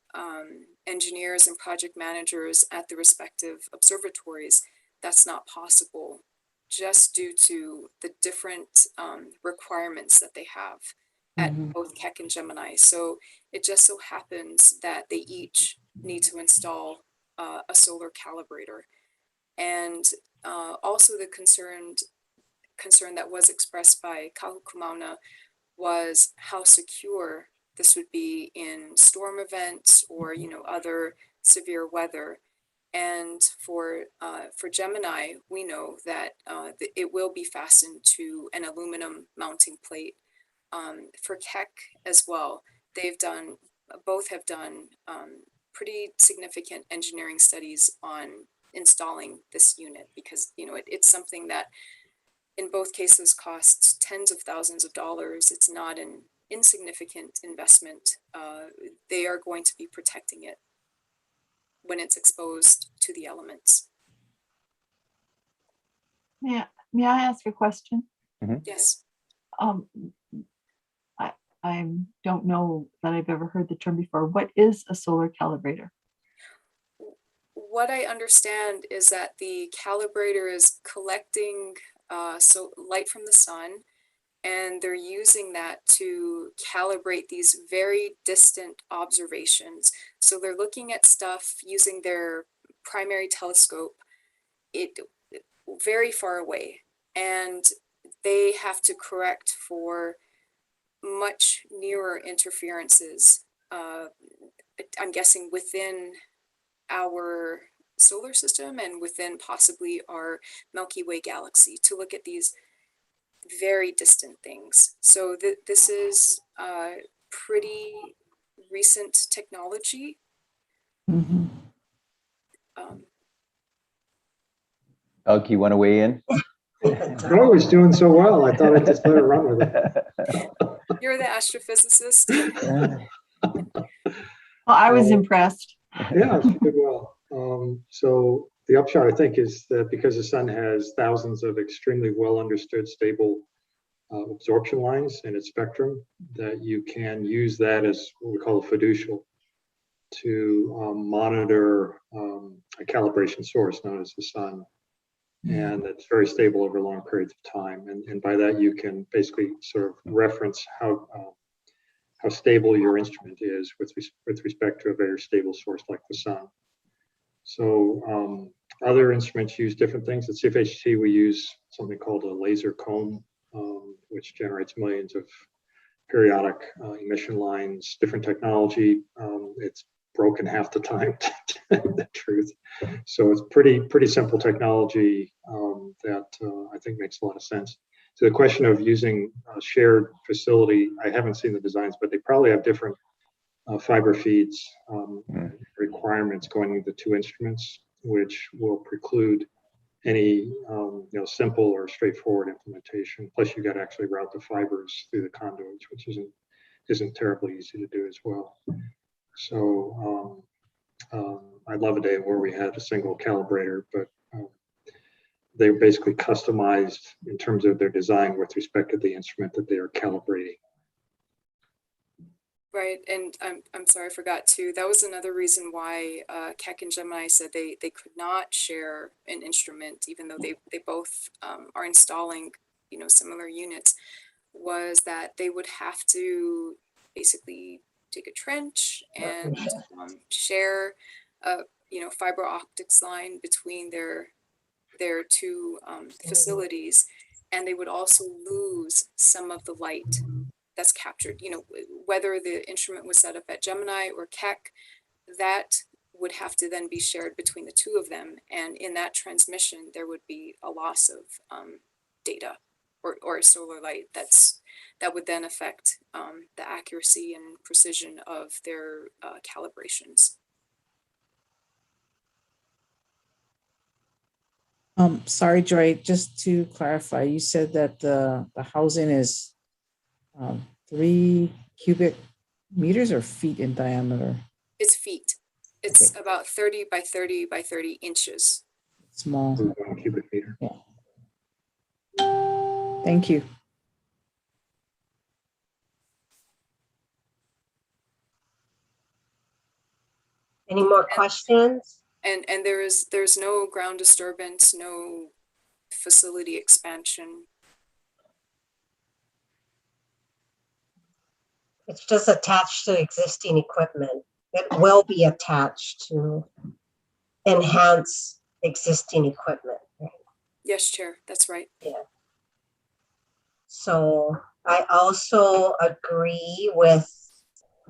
H: engineers and project managers at the respective observatories, that's not possible, just due to the different requirements that they have at both Keck and Gemini. So it just so happens that they each need to install a solar calibrator. And also the concern that was expressed by Kahuku-Mauna was how secure this would be in storm events or, you know, other severe weather. And for Gemini, we know that it will be fastened to an aluminum mounting plate. For Keck as well, both have done pretty significant engineering studies on installing this unit, because, you know, it's something that in both cases costs tens of thousands of dollars. It's not an insignificant investment. They are going to be protecting it when it's exposed to the elements.
J: May I ask a question?
H: Yes.
J: I don't know that I've ever heard the term before. What is a solar calibrator?
H: What I understand is that the calibrator is collecting so light from the sun, and they're using that to calibrate these very distant observations. So they're looking at stuff using their primary telescope, it very far away, and they have to correct for much nearer interferences. I'm guessing within our solar system and within possibly our Milky Way galaxy, to look at these very distant things. So this is pretty recent technology.
B: Doug, you want to weigh in?
I: Joy was doing so well. I thought I'd just let her run with it.
H: You're the astrophysicist.
J: Well, I was impressed.
I: Yeah, she did well. So the upshot, I think, is that because the sun has thousands of extremely well understood stable absorption lines in its spectrum, that you can use that as what we call a fiducial to monitor a calibration source known as the sun. And it's very stable over long periods of time. And by that, you can basically sort of reference how stable your instrument is with respect to a very stable source like the sun. So other instruments use different things. At CFHT, we use something called a laser comb, which generates millions of periodic emission lines, different technology. It's broken half the time, to tell the truth. So it's pretty simple technology that I think makes a lot of sense. So the question of using a shared facility, I haven't seen the designs, but they probably have different fiber feeds requirements going into the two instruments, which will preclude any simple or straightforward implementation. Plus, you got to actually route the fibers through the conduits, which isn't terribly easy to do as well. So I'd love a day where we had a single calibrator, but they're basically customized in terms of their design with respect to the instrument that they are calibrating.
H: Right, and I'm sorry, I forgot to. That was another reason why Keck and Gemini said they could not share an instrument, even though they both are installing, you know, similar units, was that they would have to basically take a trench and share a fiber optics line between their their two facilities, and they would also lose some of the light that's captured. You know, whether the instrument was set up at Gemini or Keck, that would have to then be shared between the two of them. And in that transmission, there would be a loss of data or solar light that would then affect the accuracy and precision of their calibrations.
C: Sorry, Joy, just to clarify, you said that the housing is 3 cubic meters or feet in diameter?
H: It's feet. It's about 30 by 30 by 30 inches.
C: Small.
I: 1 cubic meter.
C: Yeah. Thank you.
A: Any more questions?
H: And there's no ground disturbance, no facility expansion.
A: It's just attached to existing equipment. It will be attached to enhance existing equipment. Right?
H: Yes, Chair, that's right.
A: Yeah. So I also agree with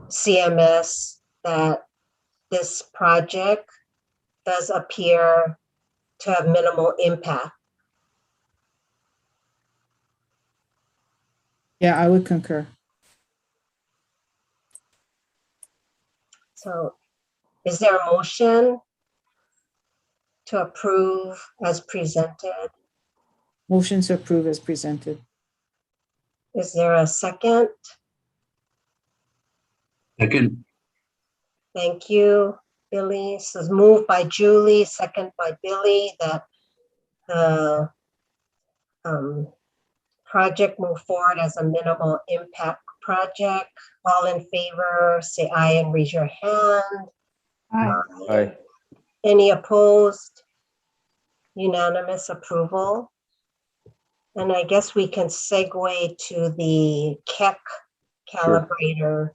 A: CMS that this project does appear to have minimal impact.
C: Yeah, I would concur.
A: So is there a motion to approve as presented?
C: Motion to approve as presented.
A: Is there a second?
K: Second.
A: Thank you, Billy. So it's moved by Julie, second by Billy, that the project move forward as a minimal impact project. All in favor, say aye and raise your hand.
J: Aye.
B: Aye.
A: Any opposed? Unanimous approval. And I guess we can segue to the Keck calibrator.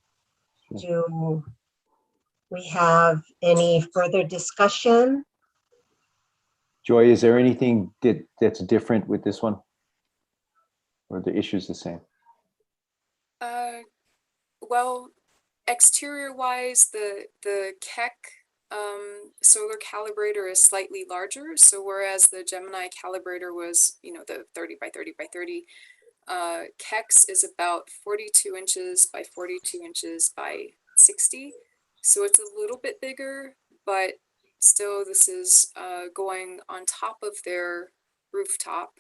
A: Do we have any further discussion?
B: Joy, is there anything that's different with this one? Or the issue's the same?
H: Well, exterior wise, the Keck solar calibrator is slightly larger. So whereas the Gemini calibrator was, you know, the 30 by 30 by 30, Keck's is about 42 inches by 42 inches by 60. So it's a little bit bigger, but still this is going on top of their rooftop.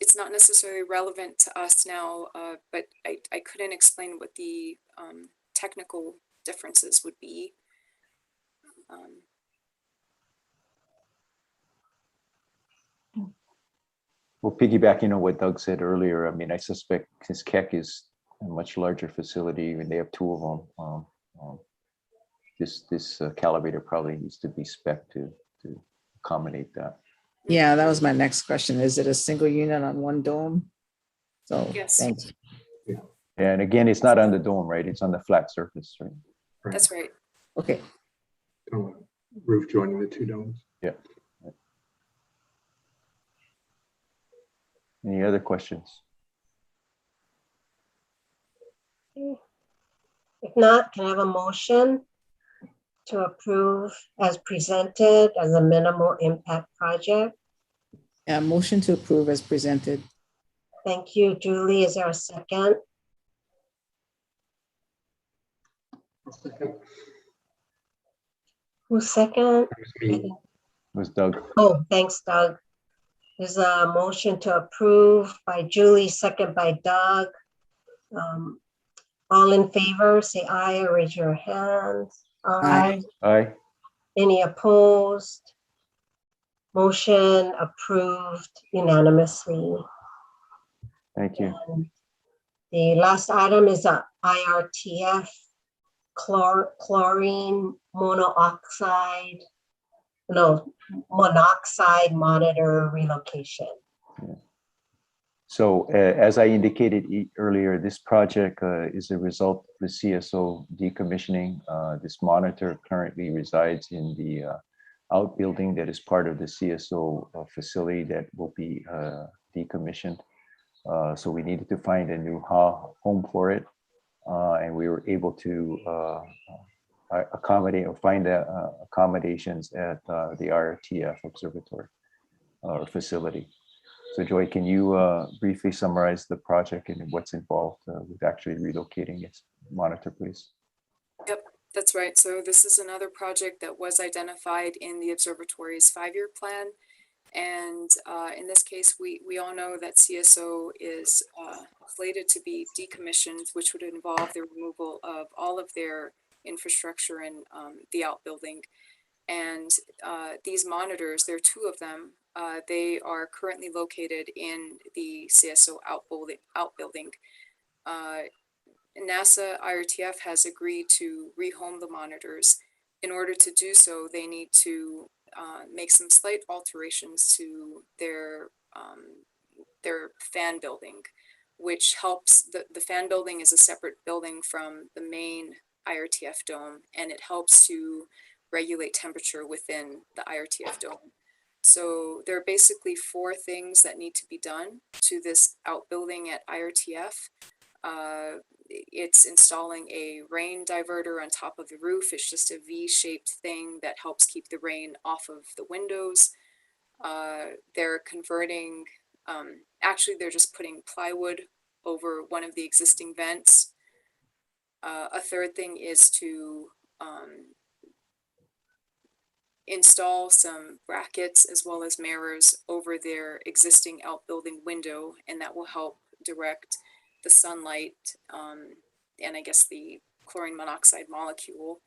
H: It's not necessarily relevant to us now, but I couldn't explain what the technical differences would be.
B: Well, piggybacking on what Doug said earlier, I mean, I suspect since Keck is a much larger facility and they have two of them, this calibrator probably needs to be spec'd to accommodate that.
C: Yeah, that was my next question. Is it a single unit on one dome? So
H: Yes.
C: thanks.
B: And again, it's not on the dome, right? It's on the flat surface, right?
H: That's right.
C: Okay.
I: Roof joining the two domes.
B: Yeah. Any other questions?
A: If not, can I have a motion to approve as presented as a minimal impact project?
C: Yeah, motion to approve as presented.
A: Thank you, Julie. Is there a second?
I: Second.
A: Who's second?
B: It was Doug.
A: Oh, thanks, Doug. There's a motion to approve by Julie, second by Doug. All in favor, say aye or raise your hands.
J: Aye.
B: Aye.
A: Any opposed? Motion approved unanimously.
B: Thank you.
A: And the last item is a IRTF chlorine monoxide monitor relocation.
B: So as I indicated earlier, this project is a result of the CSO decommissioning. This monitor currently resides in the outbuilding that is part of the CSO facility that will be decommissioned. So we needed to find a new home for it. And we were able to accommodate or find accommodations at the Irtf observatory or facility. So Joy, can you briefly summarize the project and what's involved with actually relocating its monitor, please?
H: Yep, that's right. So this is another project that was identified in the observatory's 5-year plan. And in this case, we all know that CSO is slated to be decommissioned, which would involve the removal of all of their infrastructure in the outbuilding. And these monitors, there are 2 of them. They are currently located in the CSO outbuilding. NASA Irtf has agreed to rehome the monitors. In order to do so, they need to make some slight alterations to their fan building, which helps. The fan building is a separate building from the main Irtf dome, and it helps to regulate temperature within the Irtf dome. So there are basically 4 things that need to be done to this outbuilding at Irtf. It's installing a rain diverter on top of the roof. It's just a V-shaped thing that helps keep the rain off of the windows. They're converting, actually they're just putting plywood over one of the existing vents. A third thing is to install some brackets as well as mirrors over their existing outbuilding window, and that will help direct the sunlight and I guess the chlorine monoxide molecule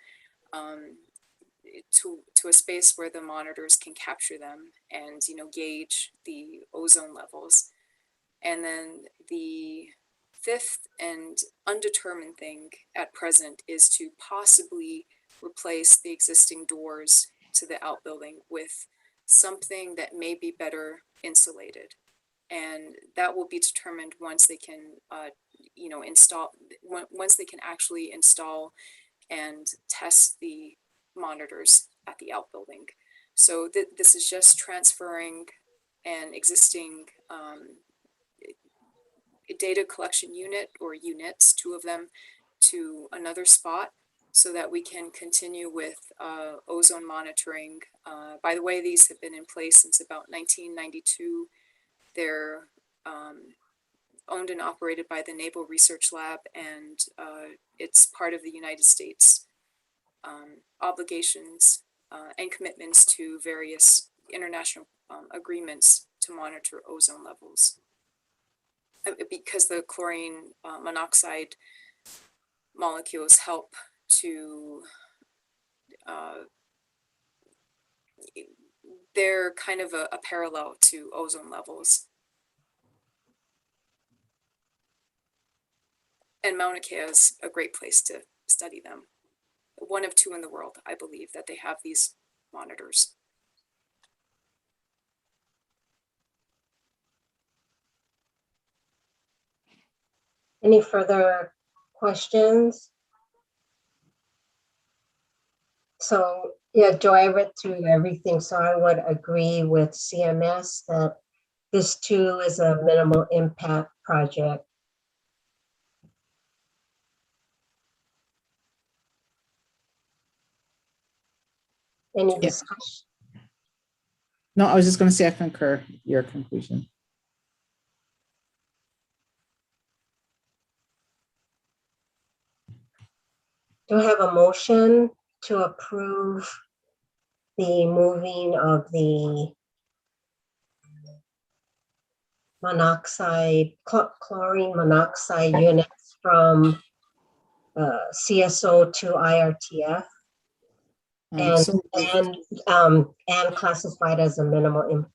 H: to a space where the monitors can capture them and gauge the ozone levels. And then the 5th and undetermined thing at present is to possibly replace the existing doors to the outbuilding with something that may be better insulated. And that will be determined once they can, once they can actually install and test the monitors at the outbuilding. So this is just transferring an existing data collection unit or units, 2 of them, to another spot so that we can continue with ozone monitoring. By the way, these have been in place since about 1992. They're owned and operated by the Naval Research Lab, and it's part of the United States obligations and commitments to various international agreements to monitor ozone levels. Because the chlorine monoxide molecules help to, they're kind of a parallel to ozone levels. And Mauna Kea is a great place to study them. 1 of 2 in the world, I believe, that they have these monitors.
A: Any further questions? So, yeah, Joy, I read through everything, so I would agree with CMS that this too is a minimal impact project. Any
C: Yeah.
A: discussion?
C: No, I was just going to say I concur your conclusion.
A: Do I have a motion to approve the moving of the chlorine monoxide units from CSO to IRTF and classified as a minimal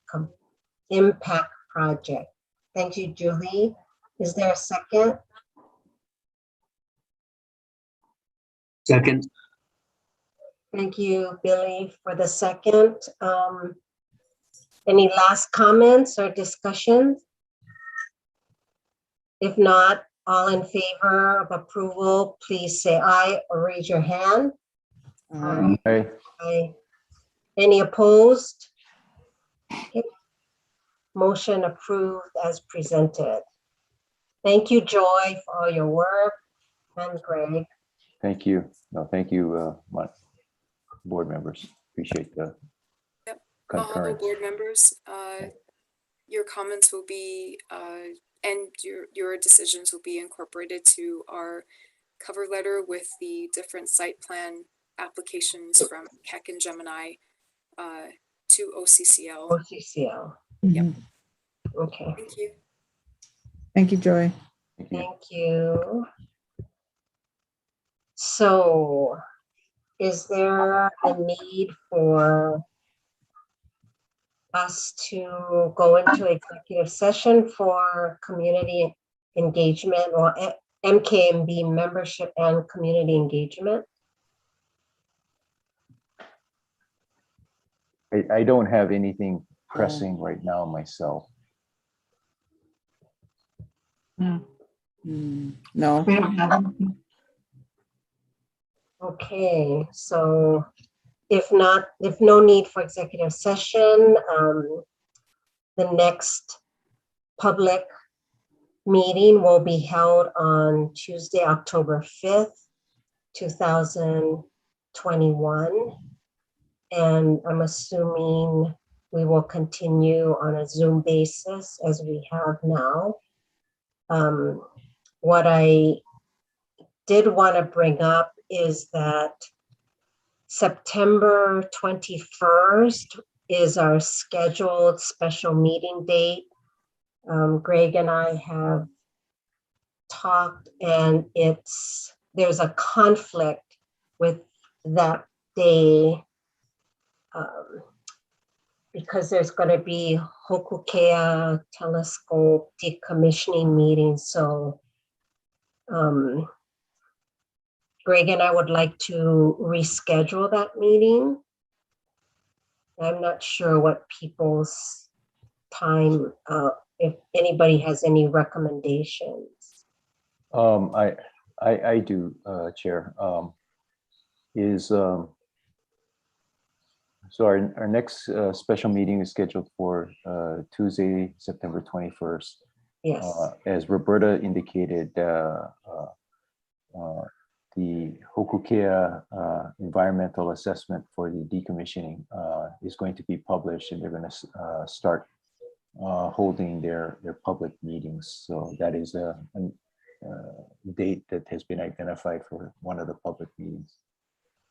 A: impact project? Thank you, Julie. Is there a second?
K: Second.
A: Thank you, Billy, for the second. Any last comments or discussions? If not, all in favor of approval, please say aye or raise your hand.
B: Aye.
A: Aye. Any opposed? Okay. Motion approved as presented. Thank you, Joy, for all your work, and Greg.
B: Thank you. No, thank you, my board members. Appreciate the
H: Yep. Mahalo,
B: concurrence.
H: board members. Your comments will be, and your decisions will be incorporated to our cover letter with the different site plan applications from Keck and Gemini to OCCL.
A: OCCL.
H: Yep.
C: Mhm.
A: Okay,
H: Thank you.
C: Thank you, Joy.
B: Thank you.
A: thank you. So, is there a need for us to go into executive session for community engagement or MKMB membership and community engagement?
B: I don't have anything pressing right now myself.
J: No,
C: No.
J: we don't have anything.
A: Okay, so if no need for executive session, the next public meeting will be held on Tuesday, October 5th, 2021. And I'm assuming we will continue on a Zoom basis as we have now. What I did want to bring up is that September 21st is our scheduled special meeting date. Greg and I have talked, and there's a conflict with that day because there's going to be Hokulea telescope decommissioning meeting. So Greg and I would like to reschedule that meeting. I'm not sure what people's time, if anybody has any recommendations.
B: I do, Chair. So our next special meeting is scheduled for Tuesday, September 21st.
A: Yes.
B: As Roberta indicated, the Hokulea environmental assessment for the decommissioning is going to be published, and they're going to start holding their public meetings. So that is a date that has been identified for one of the public meetings.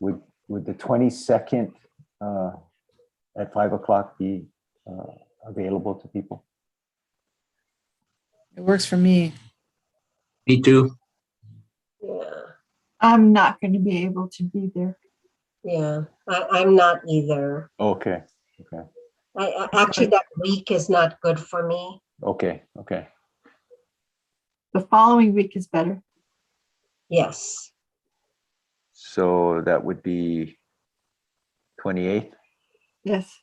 B: Would the 22nd at 5 o'clock be available to people?
C: It works for me.
K: Me too.
A: Yeah.
J: I'm not going to be able to be there.
A: Yeah. I'm not either.
B: Okay. Okay.
A: Actually, that week is not good for me.
B: Okay. Okay.
J: The following week is better.
A: Yes.
B: So that would be 28th.
J: Yes.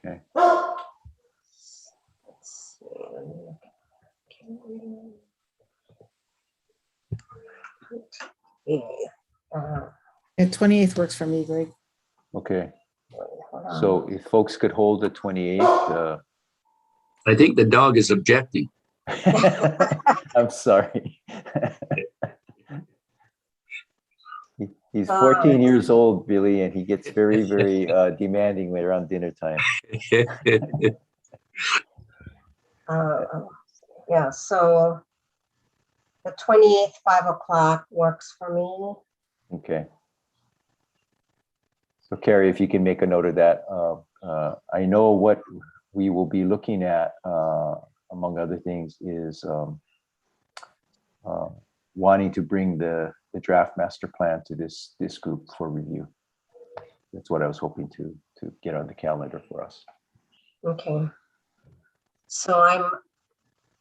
B: Okay.
A: Let's see. Yeah.
C: And 28th works for me, Greg.
B: Okay. So if folks could hold the 28th,
K: I think the dog is objecting.
B: I'm sorry. He's 14 years old, Billy, and he gets very, very demanding when around dinner time.
A: Yeah, so the 28th, 5 o'clock works for me.
B: Okay. So Carrie, if you can make a note of that. I know what we will be looking at, among other things, is wanting to bring the draft master plan to this group for review. That's what I was hoping to get on the calendar for us.
A: Okay. So I'm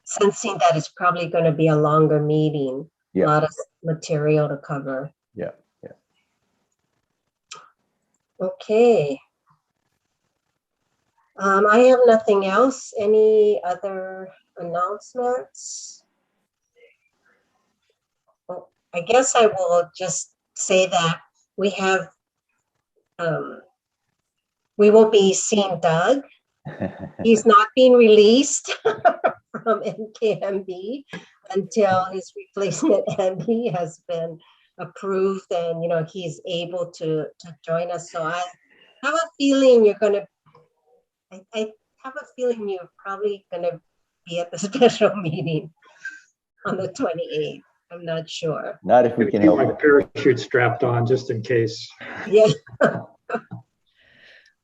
A: sensing that it's probably going to be a longer meeting.
B: Yeah.
A: A lot of material to cover.
B: Yeah. Yeah.
A: Okay. I have nothing else. Any other announcements? I guess I will just say that we have, we will be seeing Doug. He's not being released from NKMB until his replacement MD has been approved and, you know, he's able to join us. So I have a feeling you're going to, I have a feeling you're probably going to be at the special meeting on the 28th. I'm not sure.
B: Not if we can
I: Keep
B: help
I: my
B: it.
I: parachute strapped on just in case.
A: Yeah.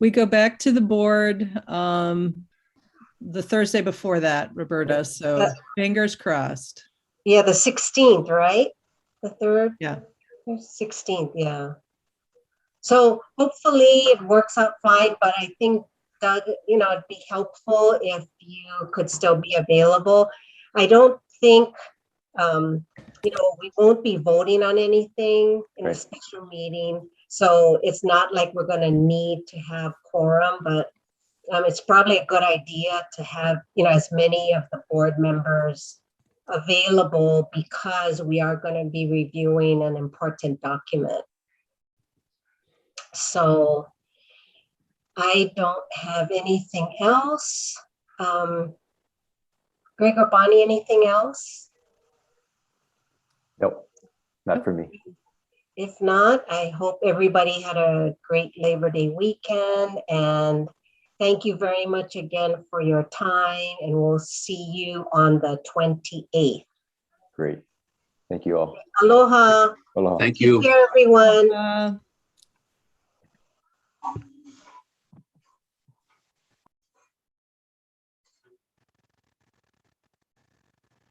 F: We go back to the board the Thursday before that, Roberta. So fingers crossed.
A: Yeah, the 16th, right? The 3rd?
F: Yeah.
A: 16th, yeah. So hopefully it works out fine, but I think, Doug, you know, it'd be helpful if you could still be available. I don't think, you know, we won't be voting on anything in the
B: Right.
A: special meeting. So it's not like we're going to need to have quorum, but it's probably a good idea to have, you know, as many of the board members available because we are going to be reviewing an important document. So I don't have anything else. Greg or Bonnie, anything else?
B: Nope, not for me.
A: If not, I hope everybody had a great Labor Day weekend, and thank you very much again for your time, and we'll see you on the 28th.
B: Great. Thank you all.
A: Aloha.
B: Aloha.
K: Thank you.
A: Take care, everyone.